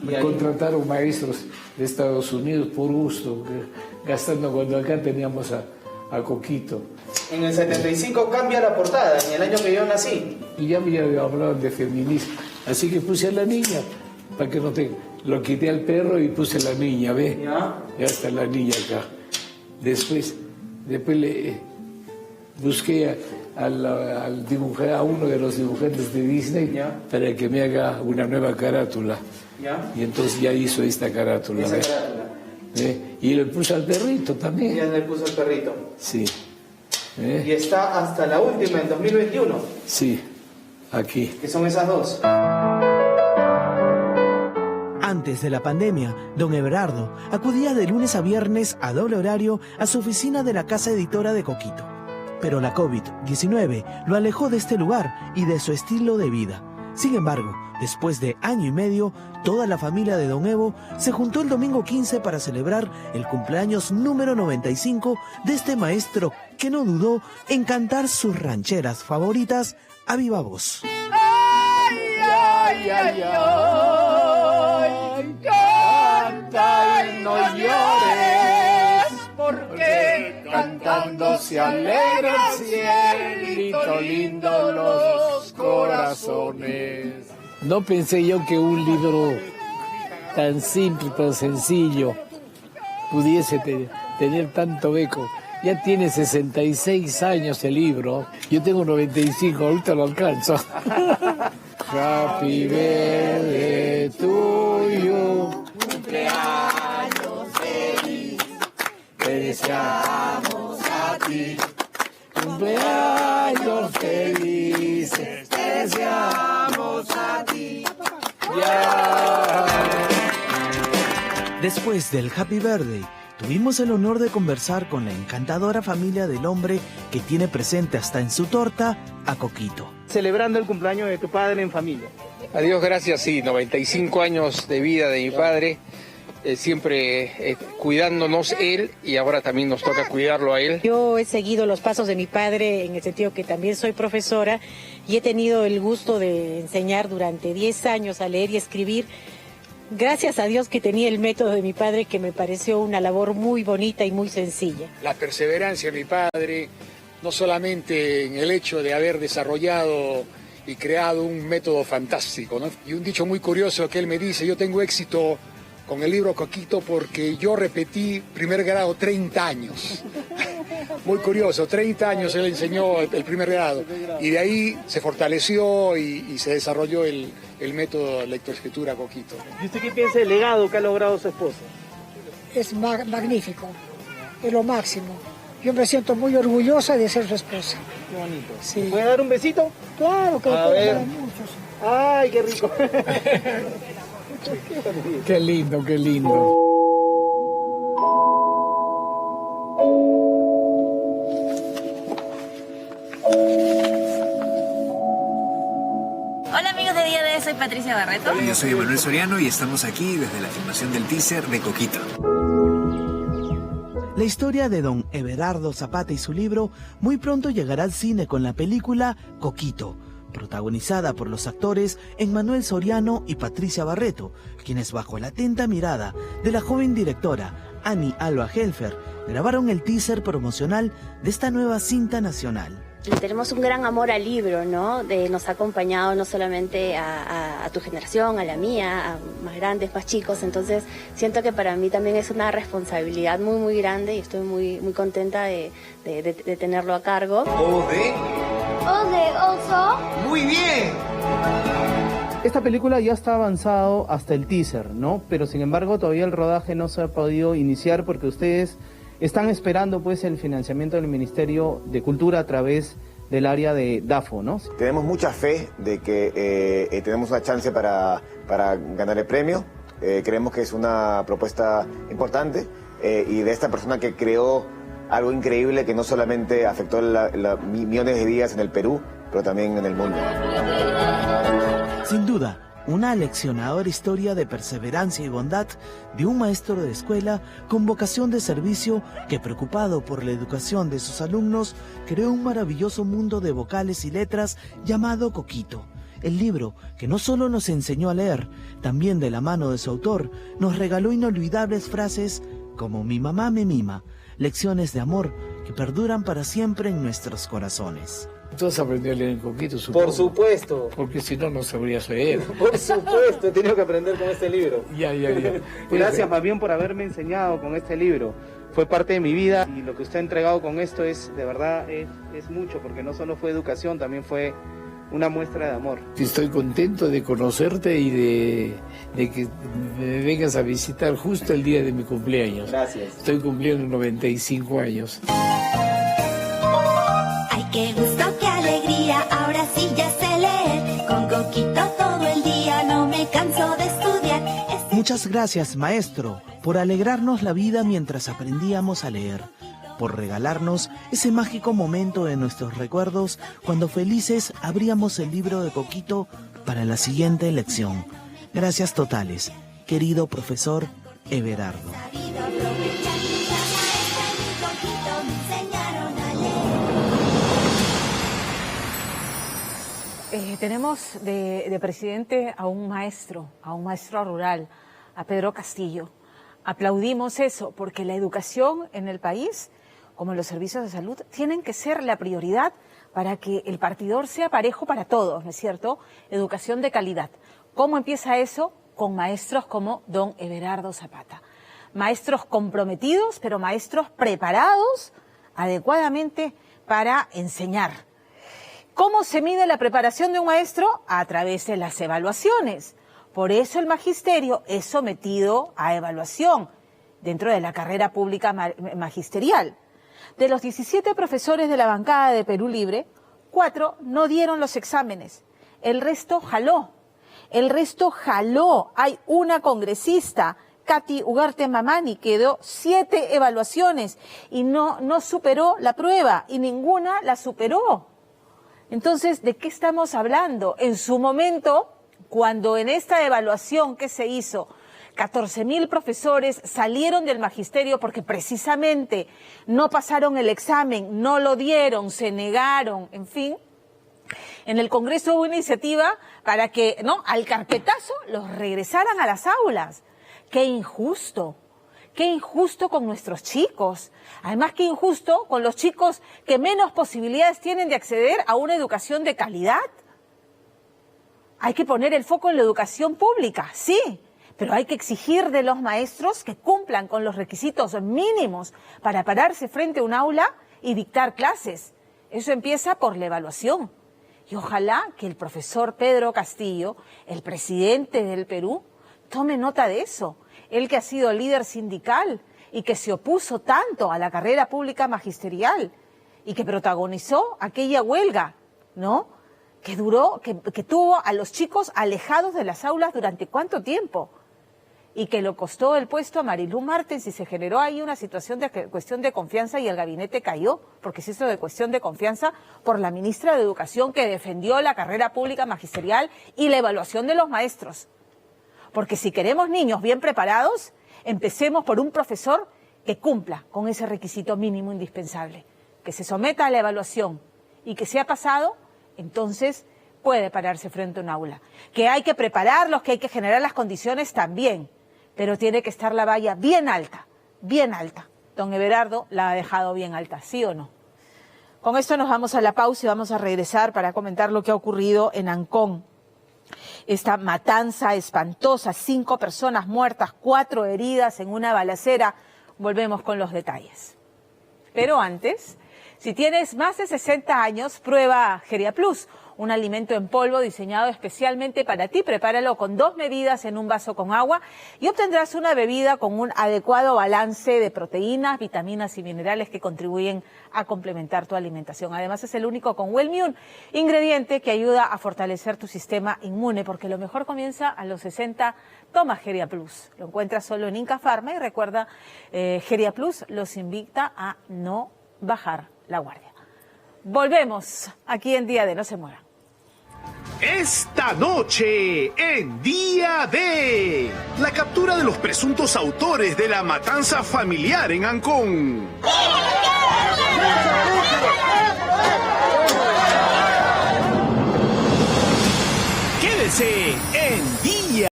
Me contrataron maestros de Estados Unidos por gusto, gastando cuando acá teníamos a Coquito. En el 75 cambia la portada, en el año que yo nací. Y ya me hablaban de feminismo, así que puse a la niña, para que no te... Lo quité al perro y puse a la niña, ¿ve? Ya está la niña acá. Después le busqué al dibujar, a uno de los dibujantes de Disney para que me haga una nueva carátula. Y entonces ya hizo esta carátula. Esa carátula. Y le puse al perrito también. Ya le puso al perrito. Sí. Y está hasta la última, en 2021. Sí, aquí. Que son esas dos. Antes de la pandemia, don Everardo acudía de lunes a viernes a doble horario a su oficina de la casa editora de Coquito. Pero la COVID-19 lo alejó de este lugar y de su estilo de vida. Sin embargo, después de año y medio, toda la familia de don Evo se juntó el domingo 15 para celebrar el cumpleaños número 95 de este maestro que no dudó en cantar sus rancheras favoritas a viva voz. Ay, ay, ay, ay, canta y no llores, porque cantando se alegra el cielito lindo los corazones. No pensé yo que un libro tan simple, tan sencillo, pudiese tener tanto eco. Ya tiene 66 años el libro. Yo tengo 95, ahorita lo alcanzo. Happy birthday to you. Cumpleaños feliz, te deseamos a ti. Cumpleaños felices, te deseamos a ti. Después del Happy Birthday, tuvimos el honor de conversar con la encantadora familia del hombre que tiene presente hasta en su torta a Coquito. Celebrando el cumpleaños de tu padre en familia. A Dios gracias, sí, 95 años de vida de mi padre, siempre cuidándonos él, y ahora también nos toca cuidarlo a él. Yo he seguido los pasos de mi padre en el sentido que también soy profesora y he tenido el gusto de enseñar durante 10 años a leer y escribir. Gracias a Dios que tenía el método de mi padre, que me pareció una labor muy bonita y muy sencilla. La perseverancia de mi padre, no solamente en el hecho de haber desarrollado y creado un método fantástico, ¿no? Y un dicho muy curioso que él me dice: yo tengo éxito con el libro Coquito porque yo repetí primer grado 30 años. Muy curioso, 30 años él enseñó el primer grado y de ahí se fortaleció y se desarrolló el método lectoescritura Coquito. ¿Y usted qué piensa del legado que ha logrado su esposa? Es magnífico, es lo máximo. Yo me siento muy orgullosa de ser su esposa. Qué bonito. Sí. ¿Me puede dar un besito? Claro que A lo ver. puedo muchos. Ay, qué rico. Qué lindo, qué lindo. Hola amigos de Día D, soy Patricia Barreto. Yo soy Emanuel Soriano y estamos aquí desde la filmación del teaser de Coquito. La historia de don Everardo Zapata y su libro muy pronto llegará al cine con la película Coquito, protagonizada por los actores Emanuel Soriano y Patricia Barreto, quienes bajo la atenta mirada de la joven directora Annie Alba Helfer grabaron el teaser promocional de esta nueva cinta nacional. Tenemos un gran amor al libro, ¿no? Nos ha acompañado no solamente a tu generación, a la mía, a más grandes, más chicos. Entonces siento que para mí también es una responsabilidad muy, muy grande y estoy muy, muy contenta de tenerlo a cargo. ¿Ode oso. Muy bien. Esta película ya está avanzado hasta el teaser, ¿no? Pero sin embargo todavía el rodaje no se ha podido iniciar porque ustedes están esperando pues el financiamiento del Ministerio de Cultura a través del área de DAFO, ¿no? Tenemos mucha fe de que tenemos una chance para ganar el premio. Creemos que es una propuesta importante y de esta persona que creó algo increíble que no solamente afectó millones de vidas en el Perú, pero también en el mundo. Sin duda, una aleccionadora historia de perseverancia y bondad de un maestro de escuela con vocación de servicio que, preocupado por la educación de sus alumnos, creó un maravilloso mundo de vocales y letras llamado Coquito. El libro, que no solo nos enseñó a leer, también de la mano de su autor, nos regaló inolvidables frases como "mi mamá me mima", lecciones de amor que perduran para siempre en nuestros corazones. Tú has aprendido a leer en Coquito, supongo. Por supuesto. Porque si no, no sabrías leer. Por supuesto, he tenido que aprender con este libro. Ya. Gracias más bien por haberme enseñado con este libro. Fue parte de mi vida y lo que usted ha entregado con esto es, de verdad, es mucho, porque no solo fue educación, también fue una muestra de amor. Estoy contento de conocerte y de que me vengas a visitar justo el día de mi cumpleaños. Gracias. Estoy cumpliendo 95 años. Ay, qué gusto, qué alegría, ahora sí ya sé leer. Con Coquito todo el día, no me canso de estudiar. Muchas gracias, maestro, por alegrarnos la vida mientras aprendíamos a leer, por regalarnos ese mágico momento de nuestros recuerdos cuando felices abríamos el libro de Coquito para la siguiente lección. Gracias totales, querido profesor Everardo. Tenemos de presidente a un maestro rural, a Pedro Castillo. Aplaudimos eso porque la educación en el país, como los servicios de salud, tienen que ser la prioridad para que el partidor sea parejo para todos, ¿no es cierto? Educación de calidad. ¿Cómo empieza eso? Con maestros como don Everardo Zapata. Maestros comprometidos, pero maestros preparados adecuadamente para enseñar. ¿Cómo se mide la preparación de un maestro? A través de las evaluaciones. Por eso el magisterio es sometido a evaluación dentro de la carrera pública magisterial. De los 17 profesores de la bancada de Perú Libre, 4 no dieron los exámenes. El resto jaló. Hay una congresista, Katy Ugarte Mamani, que dio 7 evaluaciones y no superó la prueba y ninguna la superó. Entonces, ¿de qué estamos hablando? En su momento, cuando en esta evaluación que se hizo, 14.000 profesores salieron del magisterio porque precisamente no pasaron el examen, no lo dieron, se negaron, en fin. En el Congreso hubo una iniciativa para que, al carpetazo, los regresaran a las aulas. ¡Qué injusto! ¡Qué injusto con nuestros chicos! Además, qué injusto con los chicos que menos posibilidades tienen de acceder a una educación de calidad. Hay que poner el foco en la educación pública, sí, pero hay que exigir de los maestros que cumplan con los requisitos mínimos para pararse frente a un aula y dictar clases. Eso empieza por la evaluación. Y ojalá que el profesor Pedro Castillo, el presidente del Perú, tome nota de eso. Él que ha sido líder sindical y que se opuso tanto a la carrera pública magisterial y que protagonizó aquella huelga, ¿no? Que duró, que tuvo a los chicos alejados de las aulas durante ¿cuánto tiempo? Y que le costó el puesto a Marilú Martens y se generó ahí una situación de cuestión de confianza y el gabinete cayó, porque se hizo de cuestión de confianza por la ministra de Educación que defendió la carrera pública magisterial y la evaluación de los maestros. Porque si queremos niños bien preparados, empecemos por un profesor que cumpla con ese requisito mínimo indispensable, que se someta a la evaluación y que sea pasado, entonces puede pararse frente a un aula. Que hay que prepararlos, que hay que generar las condiciones también, pero tiene que estar la valla bien alta, bien alta. Don Everardo la ha dejado bien alta, ¿sí o no? Con esto nos vamos a la pausa y vamos a regresar para comentar lo que ha ocurrido en Ancón. Esta matanza espantosa, 5 personas muertas, 4 heridas en una balacera. Volvemos con los detalles. Pero antes, si tienes más de 60 años, prueba Geriaplus, un alimento en polvo diseñado especialmente para ti. Prepáralo con 2 bebidas en un vaso con agua y obtendrás una bebida con un adecuado balance de proteínas, vitaminas y minerales que contribuyen a complementar tu alimentación. Además, es el único con Wellmune, ingrediente que ayuda a fortalecer tu sistema inmune, porque lo mejor comienza a los 60. Toma Geriaplus. Lo encuentras solo en Inca Pharma y recuerda, Geriaplus los invita a no bajar la guardia. Volvemos aquí en Día de No Se Muevan. Esta noche, en Día D, la captura de los presuntos autores de la matanza familiar en Ancón. Quédese en Día.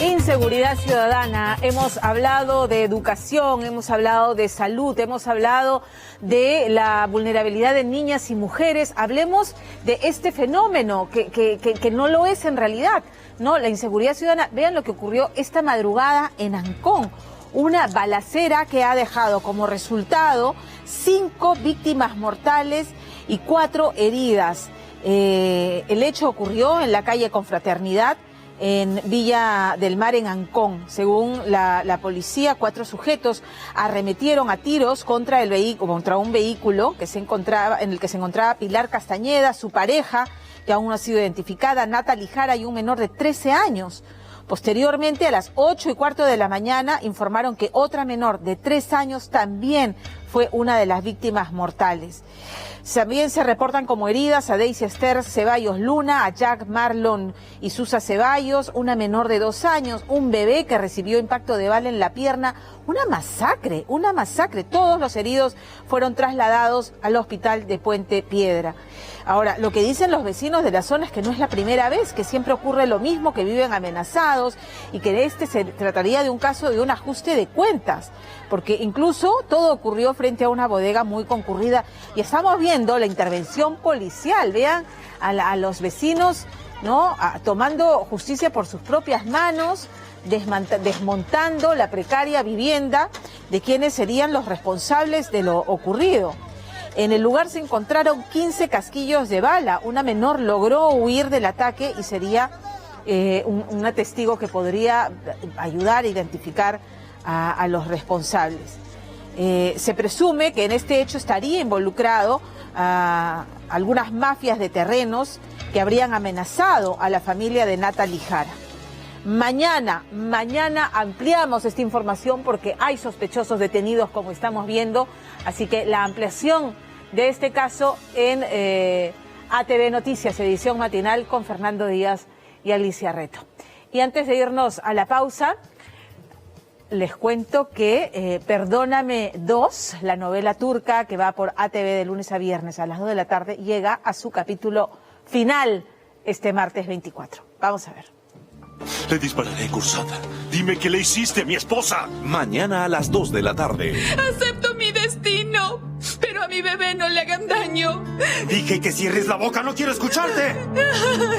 Inseguridad ciudadana, hemos hablado de educación, hemos hablado de salud, hemos hablado de la vulnerabilidad de niñas y mujeres. Hablemos de este fenómeno que no lo es en realidad, ¿no? La inseguridad ciudadana. Vean lo que ocurrió esta madrugada en Ancón, una balacera que ha dejado como resultado 5 víctimas mortales y 4 heridas. El hecho ocurrió en la calle Confraternidad, en Villa del Mar, en Ancón. Según la policía, 4 sujetos arremetieron a tiros contra un vehículo en el que se encontraba Pilar Castañeda, su pareja, que aún no ha sido identificada, Natalie Jara, y un menor de 13 años. Posteriormente, a las 8:15 de la mañana, informaron que otra menor de 3 años también fue una de las víctimas mortales. También se reportan como heridas a Daisy Esther Ceballos Luna, a Jack Marlon y Susa Ceballos, una menor de 2 años, un bebé que recibió impacto de bala en la pierna. Una masacre. Todos los heridos fueron trasladados al hospital de Puente Piedra. Ahora, lo que dicen los vecinos de la zona es que no es la primera vez, que siempre ocurre lo mismo, que viven amenazados y que se trataría de un caso de un ajuste de cuentas, porque incluso todo ocurrió frente a una bodega muy concurrida y estamos viendo la intervención policial. Vean a los vecinos, ¿no?, tomando justicia por sus propias manos, desmontando la precaria vivienda de quienes serían los responsables de lo ocurrido. En el lugar se encontraron 15 casquillos de bala. Una menor logró huir del ataque y sería una testigo que podría ayudar a identificar a los responsables. Se presume que en este hecho estaría involucrado algunas mafias de terrenos que habrían amenazado a la familia de Natalie Jara. Mañana ampliamos esta información porque hay sospechosos detenidos, como estamos viendo, así que la ampliación de este caso en ATV Noticias, edición matinal, con Fernando Díaz y Alicia Reto. Y antes de irnos a la pausa, les cuento que Perdóname 2, la novela turca que va por ATV de lunes a viernes a las 2 de la tarde, llega a su capítulo final este martes 24. Vamos a ver. Le dispararé, Cursada. Dime qué le hiciste a mi esposa. Mañana a las 2 de la tarde. Acepto mi destino, pero a mi bebé no le hagan daño. Dije que cierres la boca, no quiero escucharte.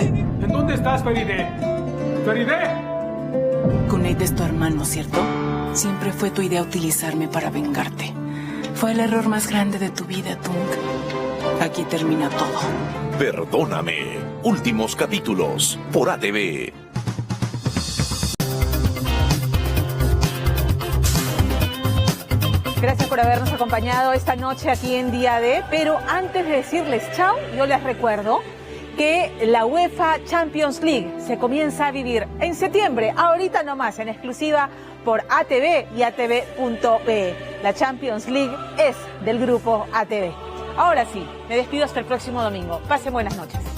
¿En dónde estás, Feride? ¡Feride! Cuneyt es tu hermano, ¿cierto? Siempre fue tu idea utilizarme para vengarte. Fue el error más grande de tu vida, Tung. Aquí termina todo. Perdóname. Últimos capítulos por ATV. Gracias por habernos acompañado esta noche aquí en Día D. Pero antes de decirles chao, yo les recuerdo que la UEFA Champions League se comienza a vivir en septiembre, ahorita nomás, en exclusiva por ATV y ATV.be. La Champions League es del grupo ATV. Ahora sí, me despido hasta el próximo domingo. Pasen buenas noches.